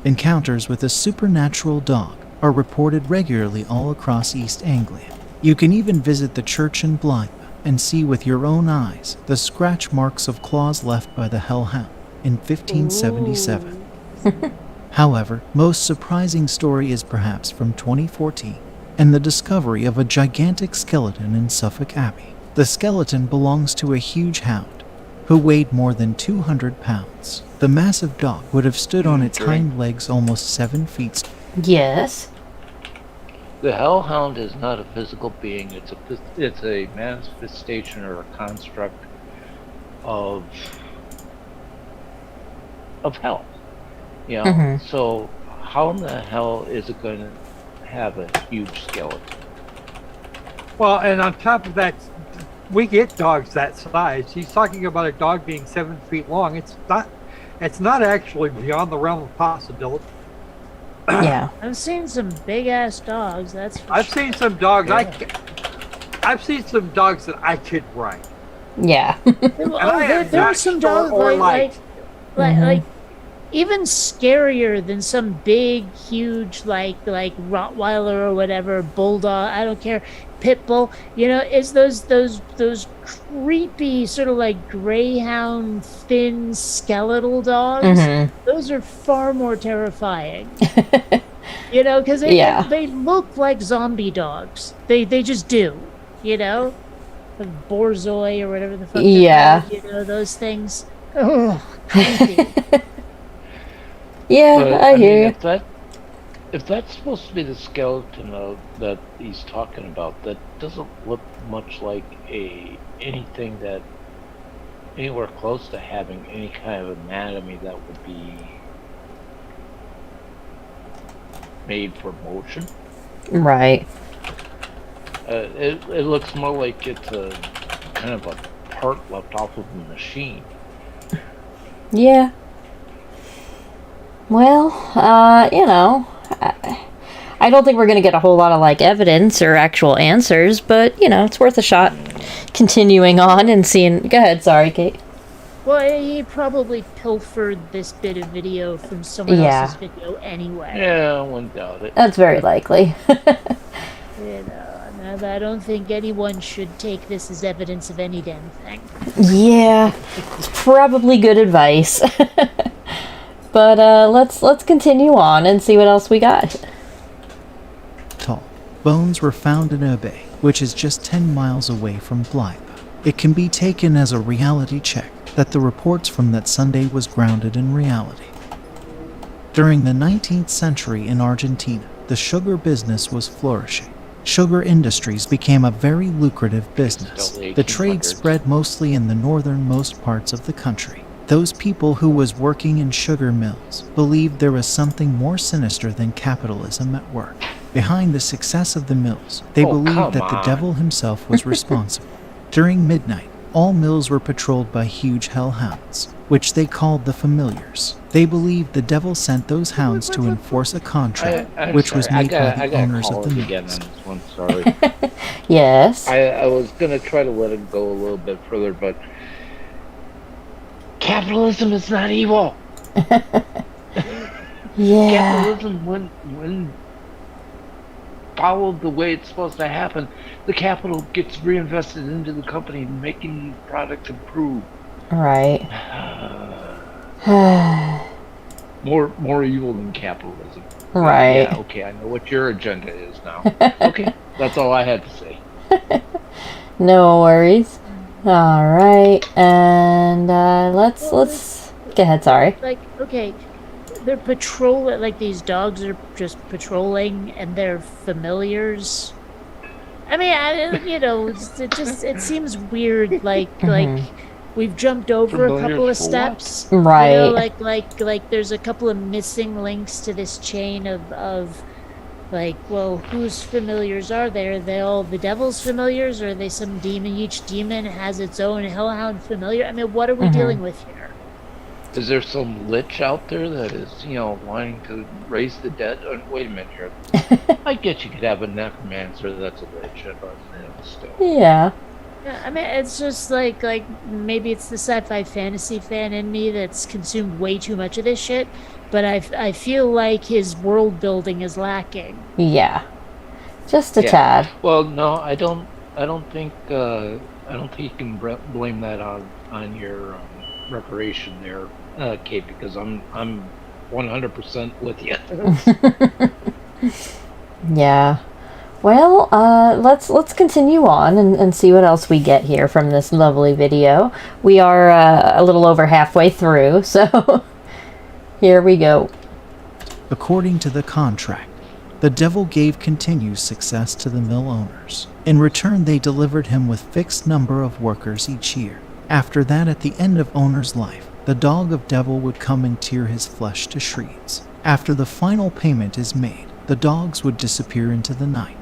F: Encounters with a supernatural dog are reported regularly all across East Anglia. You can even visit the church in Blythe and see with your own eyes the scratch marks of claws left by the hellhound in 1577. However, most surprising story is perhaps from 2014 and the discovery of a gigantic skeleton in Suffolk Abbey. The skeleton belongs to a huge hound who weighed more than 200 pounds. The massive dog would have stood on its hind legs almost 7 feet.
B: Yes.
C: The hellhound is not a physical being. It's a manifestation or a construct of hell. You know.
B: Mhm.
C: So how in the hell is it going to have a huge skeleton?
E: Well, and on top of that, we get dogs that size. He's talking about a dog being 7 feet long. It's not. It's not actually beyond the realm of possibility.
B: Yeah.
A: I've seen some big ass dogs. That's for
E: I've
A: sure.
E: seen some dogs.
C: Yeah.
E: I've seen some dogs that I could ride.
B: Yeah.
A: Well,
E: And I am
A: there are
E: not
A: some
E: short
A: dogs
E: or
A: like
B: Mhm.
A: like even scarier than some big, huge like Rottweiler or whatever, bulldog. I don't care, pit bull. You know, it's those creepy sort of like greyhound, thin, skeletal dogs.
B: Mhm.
A: Those are far more terrifying. You know, because
B: Yeah.
A: they look like zombie dogs. They just do. You know, the borzoi or whatever the fuck. they're
B: Yeah.
A: called, you know, those things. Oh, creepy.
B: Yeah,
C: But,
B: I hear
C: mean,
B: you.
C: if that's supposed to be the skeleton that he's talking about, that doesn't look much like anything that anywhere close to having any kind of anatomy that would be made for motion.
B: Right.
C: It looks more like it's a kind of a part left off of a machine.
B: Yeah. Well, you know, I don't think we're going to get a whole lot of, like, evidence or actual answers, but, you know, it's worth a shot continuing on and seeing... Go ahead, sorry, Kate.
A: Well, he probably pilfered this bit of video from someone
B: Yeah.
A: else's video anyway.
C: Yeah, I wouldn't doubt it.
B: That's very likely.
A: You know, and I don't think anyone should take this as evidence of any damn thing.
B: Yeah, it's probably good advice. But let's continue on and see what else we got.
F: Tall. Bones were found in a bay, which is just 10 miles away from Blythe. It can be taken as a reality check that the reports from that Sunday was grounded in reality. During the 19th century in Argentina, the sugar business was flourishing. Sugar industries became a very lucrative business.
C: Still the
F: The trade
C: 1800s.
F: spread mostly in the northernmost parts of the country. Those people who was working in sugar mills believed there was something more sinister than capitalism at work. Behind the success of the mills, they
C: Oh,
F: believed
C: come
F: that the
C: on.
F: devil himself was responsible. During midnight, all mills were patrolled by huge hellhounds, which they called the familiars. They believed the devil sent those hounds to enforce a contract,
C: I'm
F: which was
C: sorry,
F: made by
C: I
F: the
C: gotta
F: owners
C: call
F: of the
C: it again
F: mills.
C: on this one. Sorry.
B: Yes.
C: I was gonna try to let it go a little bit further, but capitalism is not evil.
B: Yeah.
C: Capitalism, when followed the way it's supposed to happen, the capital gets reinvested into the company, making the product improve.
B: Right.
C: More evil than capitalism.
B: Right.
C: Yeah, okay, I know what your agenda is now. Okay, that's all I had to say.
B: No worries. All right, and let's go ahead. Sorry.
A: Like, okay, they're patrolling, like these dogs are just patrolling and they're familiars. I mean, you know, it seems weird, like we've jumped over a couple
C: Familiars
A: of
C: for
A: steps.
B: Right.
A: You know, like there's a couple of missing links to this chain of like, well, whose familiars are there? Are they all the devil's familiars, or are they some demon? Each demon has its own hellhound familiar. I mean, what are we dealing with here?
C: Is there some lich out there that is, wanting to raise the dead? Wait a minute here. I guess you could have a necromancer that's a lich, but still.
B: Yeah.
A: Yeah, I mean, it's just like maybe it's the sci-fi fantasy fan in me that's consumed way too much of this shit, but I feel like his world building is lacking.
B: Yeah. Just a
C: Yeah.
B: tad.
C: Well, no, I don't think you can blame that on your reparation there, Kate, because I'm 100% with you.
B: Yeah. Well, let's continue on and see what else we get here from this lovely video. We are a little over halfway through, so here we go.
F: According to the contract, the devil gave continued success to the mill owners. In return, they delivered him with fixed number of workers each year. After that, at the end of owner's life, the dog of devil would come and tear his flesh to shreds. After the final payment is made, the dogs would disappear into the night.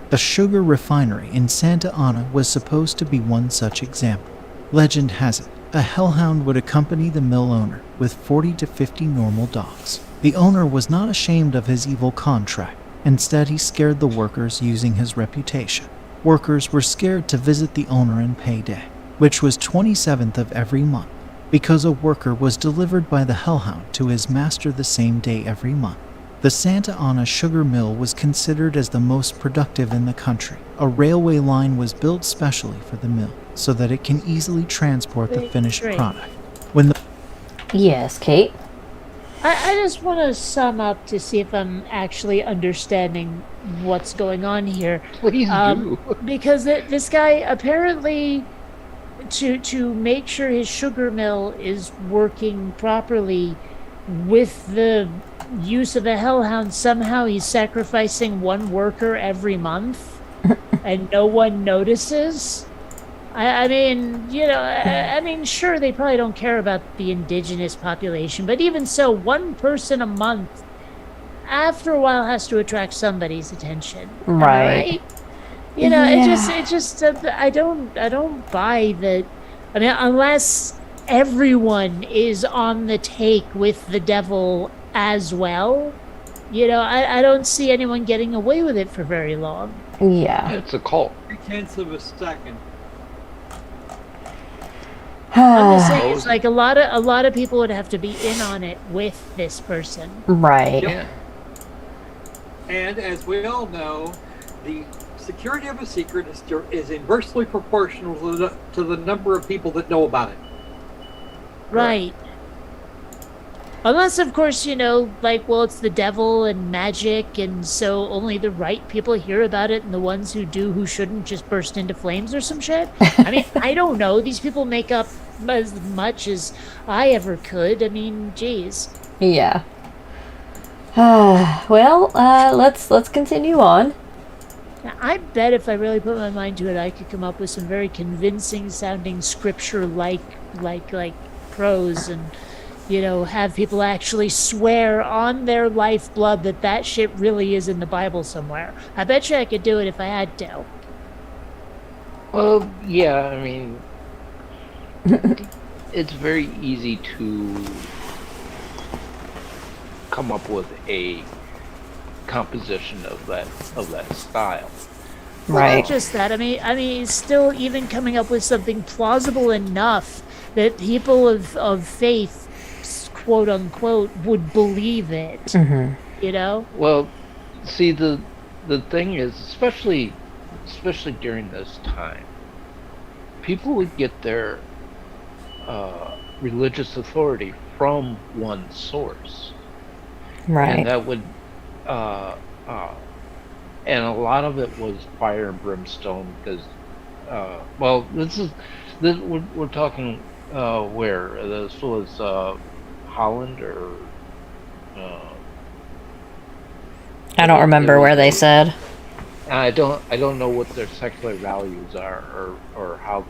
F: The sugar refinery in Santa Ana was supposed to be one such example. Legend has it, a hellhound would accompany the mill owner with 40 to 50 normal dogs. The owner was not ashamed of his evil contract. Instead, he scared the workers using his reputation. Workers were scared to visit the owner on payday, which was 27th of every month, because a worker was delivered by the hellhound to his master the same day every month. The Santa Ana sugar mill was considered as the most productive in the country. A railway line was built specially for the mill so that it can easily transport the finished
A: Great.
F: product. When the
B: Yes, Kate.
A: I just want to sum up to see if I'm actually understanding what's going on here.
C: Please do.
A: Because this guy apparently, to make sure his sugar mill is working properly with the use of a hellhound, somehow he's sacrificing one worker every month and no one notices. I mean, I mean, sure, they probably don't care about the indigenous population, but even so, one person a month, after a while, has to attract somebody's attention. Am I
B: Right.
A: It just, I don't buy that. I mean, unless everyone is on the take with the devil as well, I don't see anyone getting away with it for very long.
B: Yeah.
C: It's a cult.
E: 3/10 of a second.
A: I'm just saying, it's like a lot of people would have to be in on it with this person.
B: Right.
C: Yeah.
E: And as we all know, the security of a secret is inversely proportional to the number of people that know about it.
A: Right. Unless, of course, well, it's the devil and magic, and so only the right people hear about it, and the ones who shouldn't, just burst into flames or some shit. I mean, I don't know. These people make up as much as I ever could. I mean, geez.
B: Yeah. Well, let's continue on.
A: Now, I bet if I really put my mind to it, I could come up with some very convincing sounding scripture like prose, and have people actually swear on their lifeblood that shit really is in the Bible somewhere. I bet you I could do it if I had to.
C: Well, yeah, I mean, it's very easy to come up with a composition of that style.
A: Well,
B: Right.
A: not just that. I mean, still even coming up with something plausible enough that people of faith, quote unquote, would believe it.
B: Mm-hmm.
C: Well, see, the thing is, especially during this time, people would get their religious authority from one source,
B: Right.
C: and that would and a lot of it was fire and brimstone because well, we're talking where this was Holland or
B: I don't remember where they said.
C: I don't know what their secular values are or how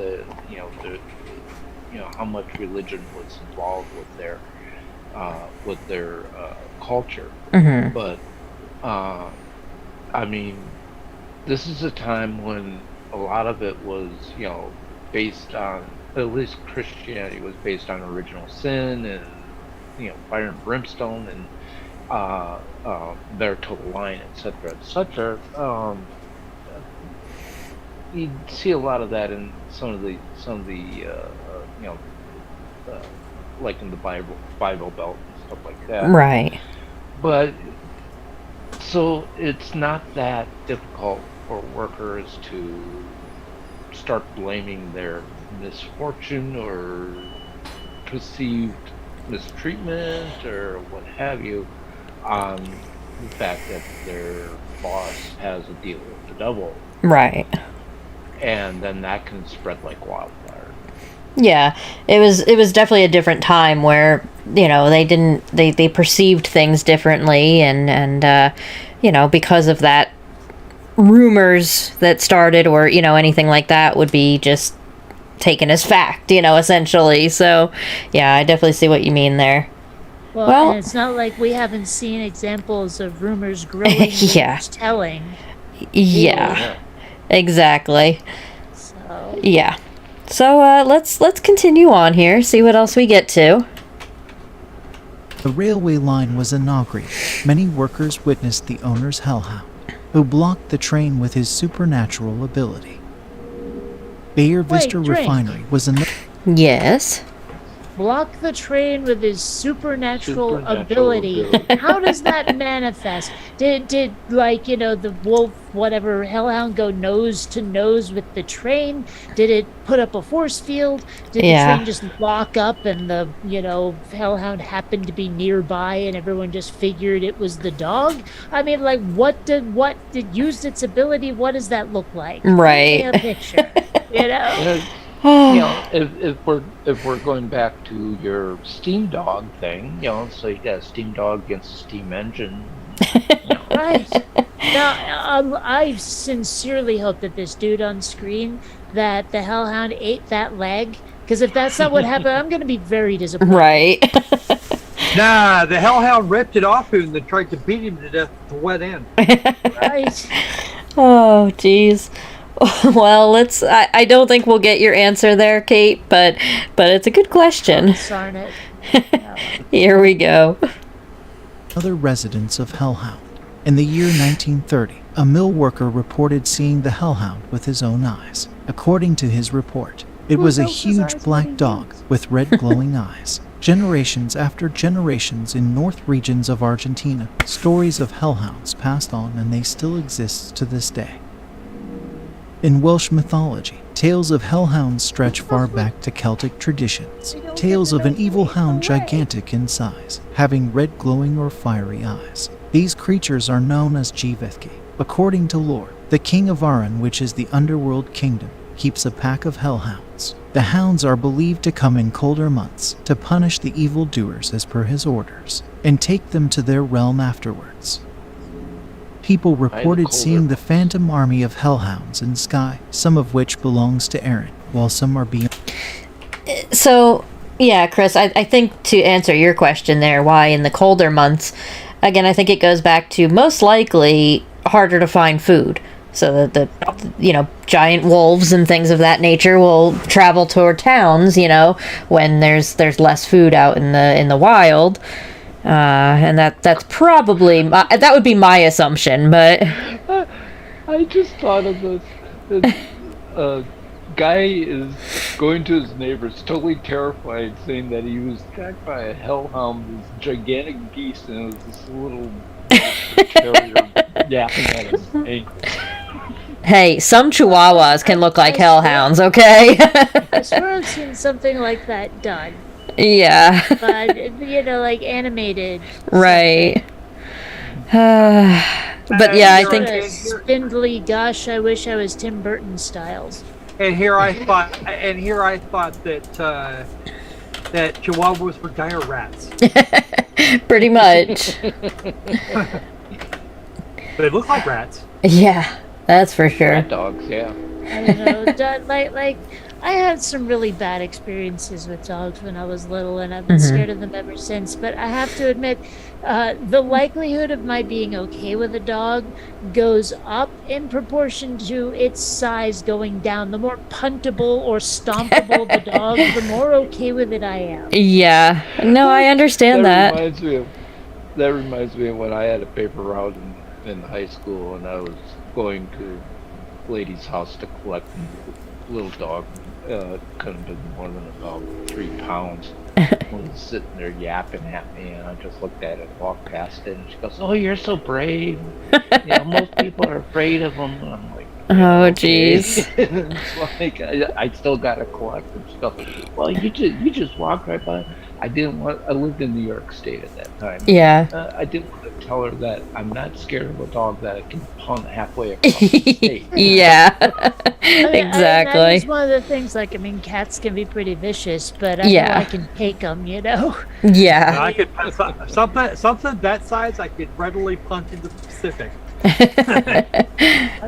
C: how much religion was involved with their culture.
B: Mm-hmm.
C: But I mean, this is a time when a lot of it was based on, at least Christianity was based on original sin and fire and brimstone and their total line, etc., etc. You see a lot of that in some of the like in the Bible Belt and stuff like that.
B: Right.
C: But so it's not that difficult for workers to start blaming their misfortune or perceived mistreatment or what have you on the fact that their boss has a deal with the devil,
B: Right.
C: and then that can spread like wildfire.
B: Yeah, it was definitely a different time where they perceived things differently, and because of that, rumors that started or anything like that would be just taken as fact, essentially. So yeah, I definitely see what you mean there. Well-
A: And it's not like we haven't seen examples of rumors growing,
B: Yeah.
A: rumors telling.
B: Yeah, exactly.
A: So
B: Yeah. So let's continue on here, see what else we get to.
F: The railway line was inaugurated. Many workers witnessed the owner's hellhound, who blocked the train with his supernatural ability. Bayer Vista
A: drink.
F: Refinery was another.
B: Yes.
A: block the train with his supernatural
C: Supernatural
A: ability.
C: ability.
A: How does that manifest? Did like, the wolf, whatever, hellhound go nose to nose with the train? Did it put up a force field? Did the
B: Yeah.
A: train just lock up and the, hellhound happened to be nearby and everyone just figured it was the dog? I mean, like, what did used its ability? What does that look like?
B: Right.
A: Paint me a picture, you know?
C: If we're going back to your steam dog thing, so you got a steam dog against a steam engine.
A: Right. Now, I sincerely hope that this dude on screen, that the hellhound ate that leg, because if that's not what happened, I'm going to be very disappointed.
B: Right.
E: Nah, the hellhound ripped it off him and then tried to beat him to death with the wet end.
A: Right.
B: Oh, jeez. Well, I don't think we'll get your answer there, Kate, but it's a good question.
A: Darn it.
B: Here we go.
F: Other residents of Hellhound. In the year 1930, a mill worker reported seeing the hellhound with his own eyes. According to his report, it was a
A: else has
F: huge
A: eyes
F: black
A: when he
F: dog
A: thinks?
F: with red glowing eyes. Generations after generations in north regions of Argentina, stories of hellhounds passed on and they still exist to this day. In Welsh mythology, tales of hellhounds stretch far back to Celtic traditions. Tales of an evil hound gigantic in size, having red glowing or fiery eyes. These creatures are known as Jivethki. According to lore, the king of Aran, which is the underworld kingdom, keeps a pack of hellhounds. The hounds are believed to come in colder months to punish the evildoers as per his orders, and take them to their realm afterwards. People reported
C: colder
F: seeing the phantom army of hellhounds in sky, some of which belongs to Aaron, while some are being.
B: So, yeah, Chris, I think to answer your question there, why in the colder months, again, I think it goes back to most likely harder to find food. So that the giant wolves and things of that nature will travel toward towns, when there's less food out in the wild. And that's probably that would be my assumption, but
C: I just thought of this. A guy is going to his neighbors, totally terrified, saying that he was attacked by a hellhound, this gigantic beast, and it was this little terrier yapping at his ankles.
B: hey, some chihuahuas can look like hellhounds, okay?
A: I swear I've seen something like that done.
B: Yeah,
A: But, like animated.
B: right. But yeah, I think
A: Sort of spindly, gosh, I wish I was Tim Burton styles.
E: And here I thought that that chihuahuas were dire rats.
B: pretty much.
E: They look like rats.
B: Yeah, that's for sure.
C: Rat dogs, yeah.
A: I don't know. Like I had some really bad experiences with dogs when I was little, and I've been scared of them ever since. But I have to admit, the likelihood of my being okay with a dog goes up in proportion to its size going down. The more puntable or stompable the dog, the more okay with it I am.
B: Yeah, no, I understand that.
C: That reminds me of when I had a paper route in high school, and I was going to a lady's house to collect a little dog. Couldn't have been more than about 3 pounds. Was sitting there yapping at me, and I just looked at it, walked past it, and she goes, "Oh, you're so brave. Most people are afraid of them." And I'm like,
B: Oh,
C: "Okay."
B: jeez.
C: It's like I still gotta collect. And she goes, "Well, you just walk right by." I didn't want. I lived in New York State at that time.
B: Yeah.
C: I didn't want to tell her that I'm not scared of a dog that I can punt halfway across the state.
B: Yeah.
A: That is
B: Exactly.
A: one of the things. Like, I mean, cats can be pretty vicious, but I know
B: Yeah.
A: I can take them. You know.
E: And
B: Yeah.
E: I could something that size I could readily punt into the Pacific.
A: I'm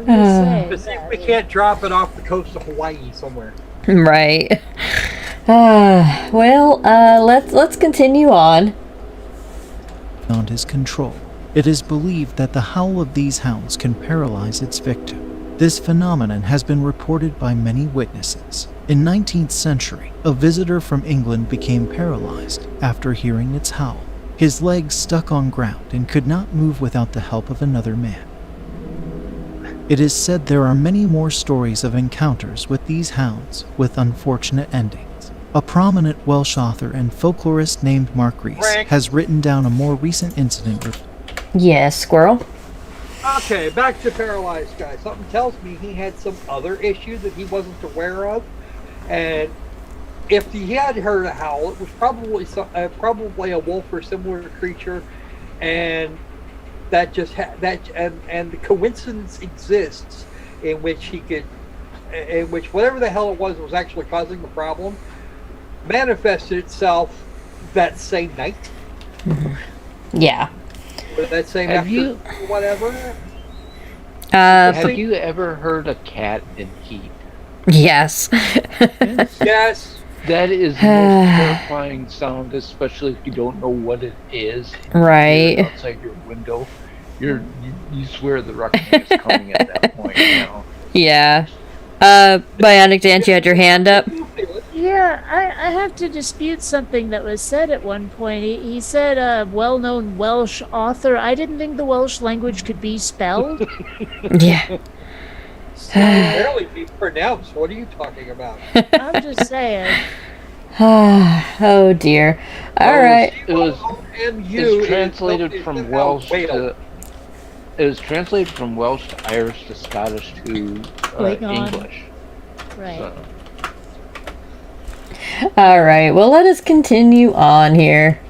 A: just saying.
E: Just see if we can't drop it off the coast of Hawaii somewhere.
B: Right. Let's continue on.
F: Beyond his control. It is believed that the howl of these hounds can paralyze its victim. This phenomenon has been reported by many witnesses. In 19th century, a visitor from England became paralyzed after hearing its howl. His legs stuck on ground and could not move without the help of another man. It is said there are many more stories of encounters with these hounds with unfortunate endings. A prominent Welsh author and folklorist named Mark Rees
E: Frank.
F: has written down a more recent incident
B: Yes, Squirrel.
E: Okay, back to paralyzed guy. Something tells me he had some other issue that he wasn't aware of, and if he had heard a howl, it was probably a wolf or similar creature, and that just and the coincidence exists in which whatever the hell it was actually causing the problem manifested itself that same night
B: Yeah.
E: or that same
C: Have
E: after
C: you-
E: whatever.
C: Have you ever heard a cat in heat?
B: Yes.
E: Yes.
C: That is the most terrifying sound, especially if you don't know what it is. You hear
B: Right.
C: it outside your window, you swear the reckoning is coming at that point. You know.
B: Yeah. Bionic Dance, you had your hand up.
A: Yeah, I have to dispute something that was said at one point. He said a well-known Welsh author. I didn't think the Welsh language could be spelled.
B: Yeah.
E: Barely be pronounced. What are you talking about?
A: I'm just saying.
B: Oh dear. All right.
C: It was
E: M-U
C: it's translated
E: is
C: from
E: somehow
C: Welsh
E: whale.
C: to. It was translated from Welsh to Irish to Scottish to
A: Like on-
C: English.
A: Right.
C: So,
B: All right. Well, let us continue on here.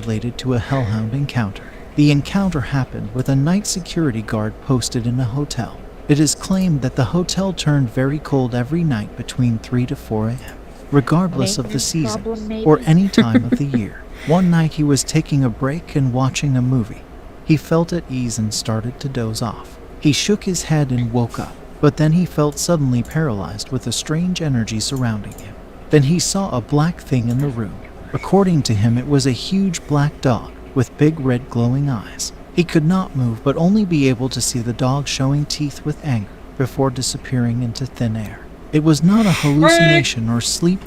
F: related to a hellhound encounter. The encounter happened with a night security guard posted in a hotel. It is claimed that the hotel turned very cold every night between 3 to 4 a.m., regardless of the
A: Maintenance
F: season
A: problem, maybe?
F: or any time of the year. One night he was taking a break and watching a movie. He felt at ease and started to doze off. He shook his head and woke up, but then he felt suddenly paralyzed with a strange energy surrounding him. Then he saw a black thing in the room. According to him, it was a huge black dog with big red glowing eyes. He could not move but only be able to see the dog showing teeth with anger before disappearing into thin air. It was not a hallucination or sleep.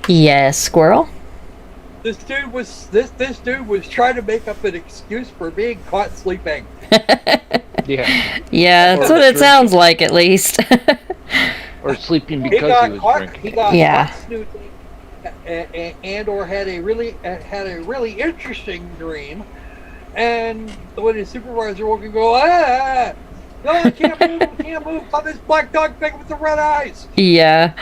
B: Yes, Squirrel.
E: This dude was trying to make up an excuse for being caught sleeping.
C: yeah,
B: Yeah, that's
C: Or
B: what it
C: drinking.
B: sounds like, at least.
C: or sleeping
E: He
C: because
E: got
C: he was
E: caught.
C: drinking.
E: He got
B: Yeah.
E: caught snoozing, and or had a really interesting dream. And when his supervisor woke and go, no, I can't move, I can't move. Saw this black dog thing with the red eyes.
B: Yeah.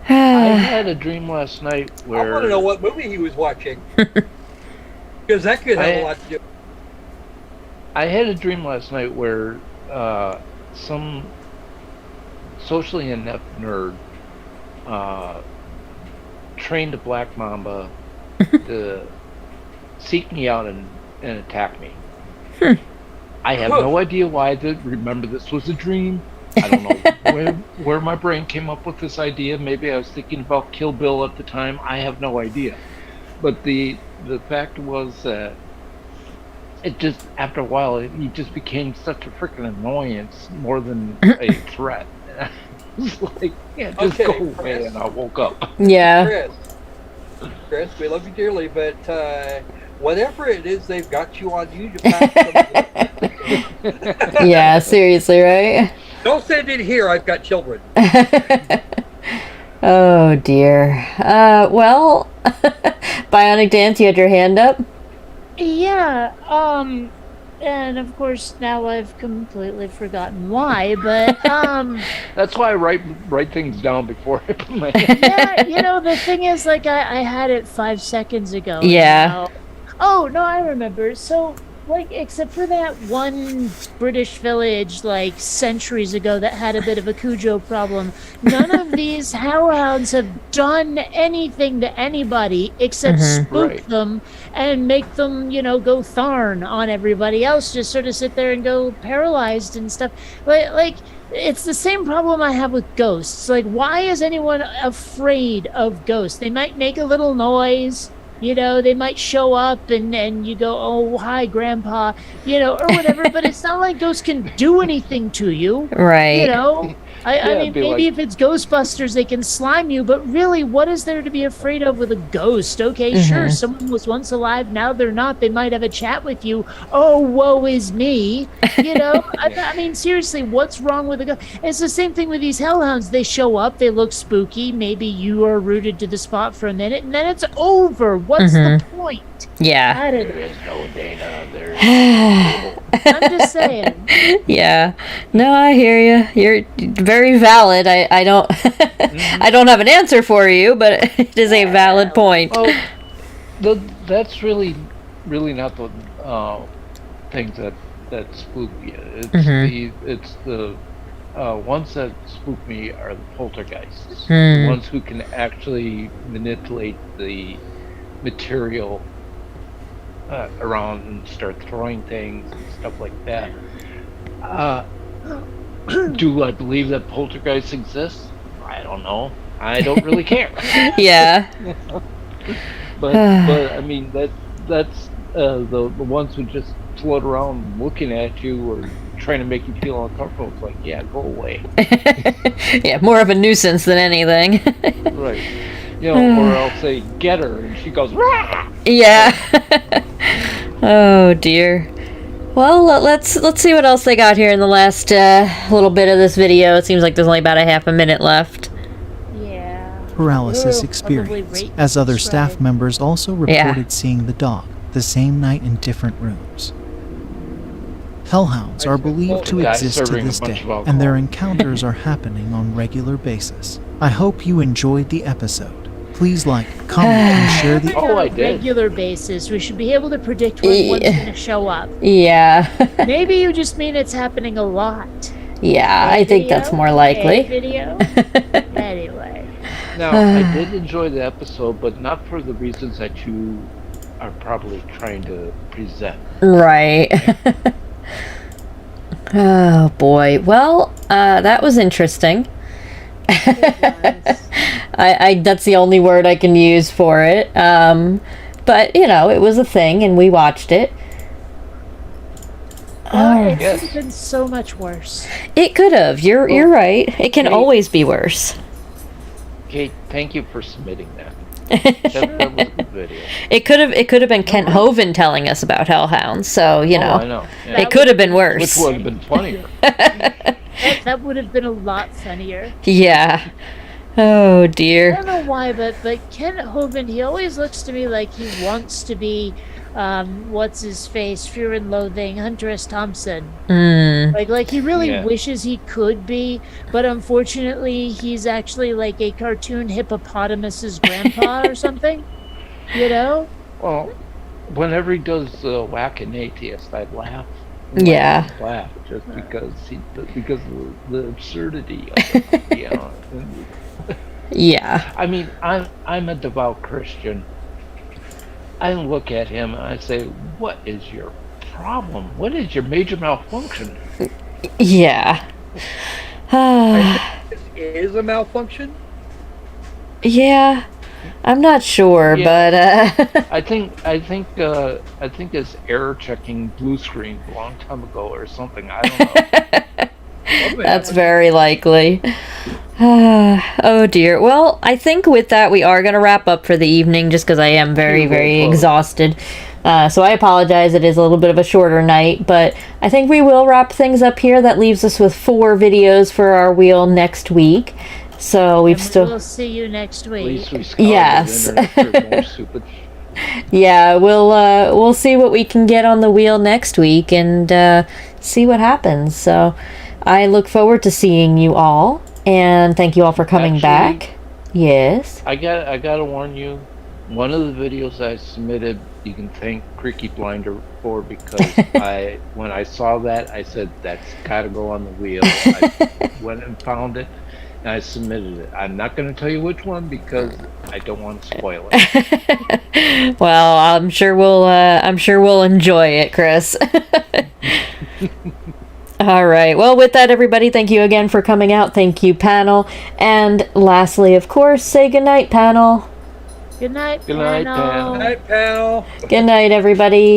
C: I had a dream last night
E: I want to
C: where
E: know what movie he was watching. Because that could have a lot to do.
C: I had a dream last night where some socially inept nerd trained a black mamba to seek me out and attack me. I have no idea why I did remember this was a dream. I don't know where my brain came up with this idea. Maybe I was thinking about Kill Bill at the time. I have no idea. But the fact was that it just, after a while, he just became such a freaking annoyance more than a threat. I was like, yeah, just
E: Okay,
C: go away,
E: Chris.
C: and I woke up.
B: Yeah.
E: Chris, we love you dearly, but whatever it is they've got you on, you pass
B: Yeah, seriously, right?
E: Don't send it here. I've got children.
B: Oh dear. Bionic Dance, you had your hand up?
A: Yeah, And of course, now I've completely forgotten why, but
C: That's why I write things down before I put my.
A: yeah, the thing is, like, I had it 5 seconds ago. And
B: Yeah.
A: now, oh no, I remember. So, like, except for that one British village, like centuries ago, that had a bit of a Cujo problem, none of these hellhounds have done anything to anybody except spook
C: Right.
A: them and make them, go Tharn on everybody else. Just sort of sit there and go paralyzed and stuff. Like it's the same problem I have with ghosts. Like, why is anyone afraid of ghosts? They might make a little noise, they might show up and you go, oh, hi, Grandpa, or whatever, but it's not like ghosts can do anything to you.
B: Right.
A: I
C: Yeah,
A: mean,
C: it'd be
A: maybe
C: like-
A: if it's Ghostbusters, they can slime you, but really, what is there to be afraid of with a ghost? Okay, sure, someone was once alive, now they're not. They might have a chat with you. Oh, woe is me. I mean, seriously, what's wrong with a ghost? It's the same thing with these hellhounds. They show up, they look spooky. Maybe you are rooted to the spot for a minute, and then it's over. What's the point?
B: Yeah.
A: I don't
C: There
A: know.
C: is no Dana. There's.
A: I'm just saying.
B: Yeah. No, I hear you. You're very valid. I don't I don't have an answer for you, but it is a valid point.
C: Oh, that's really not the things that spook me. It's the ones that spook me are the poltergeists, the ones who can actually manipulate the material around and start throwing things and stuff like that. Do I believe that poltergeists exist? I don't know. I don't really care.
B: Yeah.
C: But I mean that's the ones who just float around looking at you or trying to make you feel uncomfortable. It's like, yeah, go away.
B: Yeah, more of a nuisance than anything.
C: Right. Or I'll say, get her, and she goes, rah!
B: Yeah. Oh dear. Well, let's see what else they got here in the last little bit of this video. It seems like there's only about a half a minute left.
A: Yeah.
F: Paralysis
A: Probably
F: experience,
A: rate
F: as other
A: describe.
F: staff members also reported seeing the dog the same night in different rooms. Hellhounds are believed to
C: Guy
F: exist to
C: serving a
F: this
C: bunch
F: day,
C: of alcohol.
F: and their encounters are happening on regular basis. I hope you enjoyed the episode. Please like, comment, and share the...
C: Oh,
A: On
C: I
A: a
C: did.
A: regular basis, we should be able to predict when one's going to show up.
B: Yeah.
A: Maybe you just mean it's happening a lot.
B: Yeah, I think that's more likely.
A: Video. Anyway.
C: Now, I did enjoy the episode, but not for the reasons that you are probably trying to present.
B: Right. Oh boy. Well, that was interesting. I that's the only word I can use for it. But it was a thing, and we watched it.
A: Well, it
C: Yes.
A: could have been so much worse.
B: It could have. You're right. It can
C: Wait.
B: always be worse.
C: Kate, thank you for submitting that. That was a good video.
B: It could have been Kent Hovind telling us about hellhounds. So
C: Oh, I know. Yeah.
B: it could have been
C: Which
B: worse.
C: would have been funnier.
A: That would have been a lot funnier.
B: Yeah. Oh
A: I
B: dear.
A: don't know why, but Ken Hovind, he always looks to me like he wants to be, what's his face, Fear and Loathing, Hunter S. Thompson. Like he really
C: Yeah.
A: wishes he could be, but unfortunately, he's actually like a cartoon hippopotamus's grandpa or something.
C: Well, whenever he does Whack an Atheist, I laugh.
B: Yeah.
C: Laugh just because of the absurdity of it.
B: Yeah.
C: I mean, I'm a devout Christian. I look at him and I say, "What is your problem? What is your major malfunction?"
B: Yeah.
E: Is a malfunction?
B: Yeah. I'm not sure,
C: Yeah.
B: but
C: I think his error checking blue screen a long time ago or something. I don't know.
B: that's very likely. Oh dear. Well, I think with that we are going to wrap up for the evening just because I am very, very exhausted. So I apologize. It is a little bit of a shorter night, but I think we will wrap things up here. That leaves us with 4 videos for our wheel next week. So we've
A: And
B: still...
A: we'll see you next
C: At
A: week.
C: least we scoured
B: Yes.
C: the internet for more stupid
B: Yeah, we'll see what we can get on the wheel next week and see what happens. So I look forward to seeing you all, and thank you all for coming
C: Actually,
B: back. Yes.
C: I gotta warn you. One of the videos I submitted, you can thank Creaky Blinder for, because when I saw that, I said that's gotta go on the wheel. I went and found it, and I submitted it. I'm not gonna tell you which one because I don't want to spoil it.
B: Well, I'm sure we'll enjoy it, Chris. All right. Well, with that, everybody, thank you again for coming out. Thank you, panel. And lastly, of course, say goodnight, panel.
A: Good night,
C: Good night,
A: panel.
C: Pam.
E: Night, pal.
B: Good night, everybody.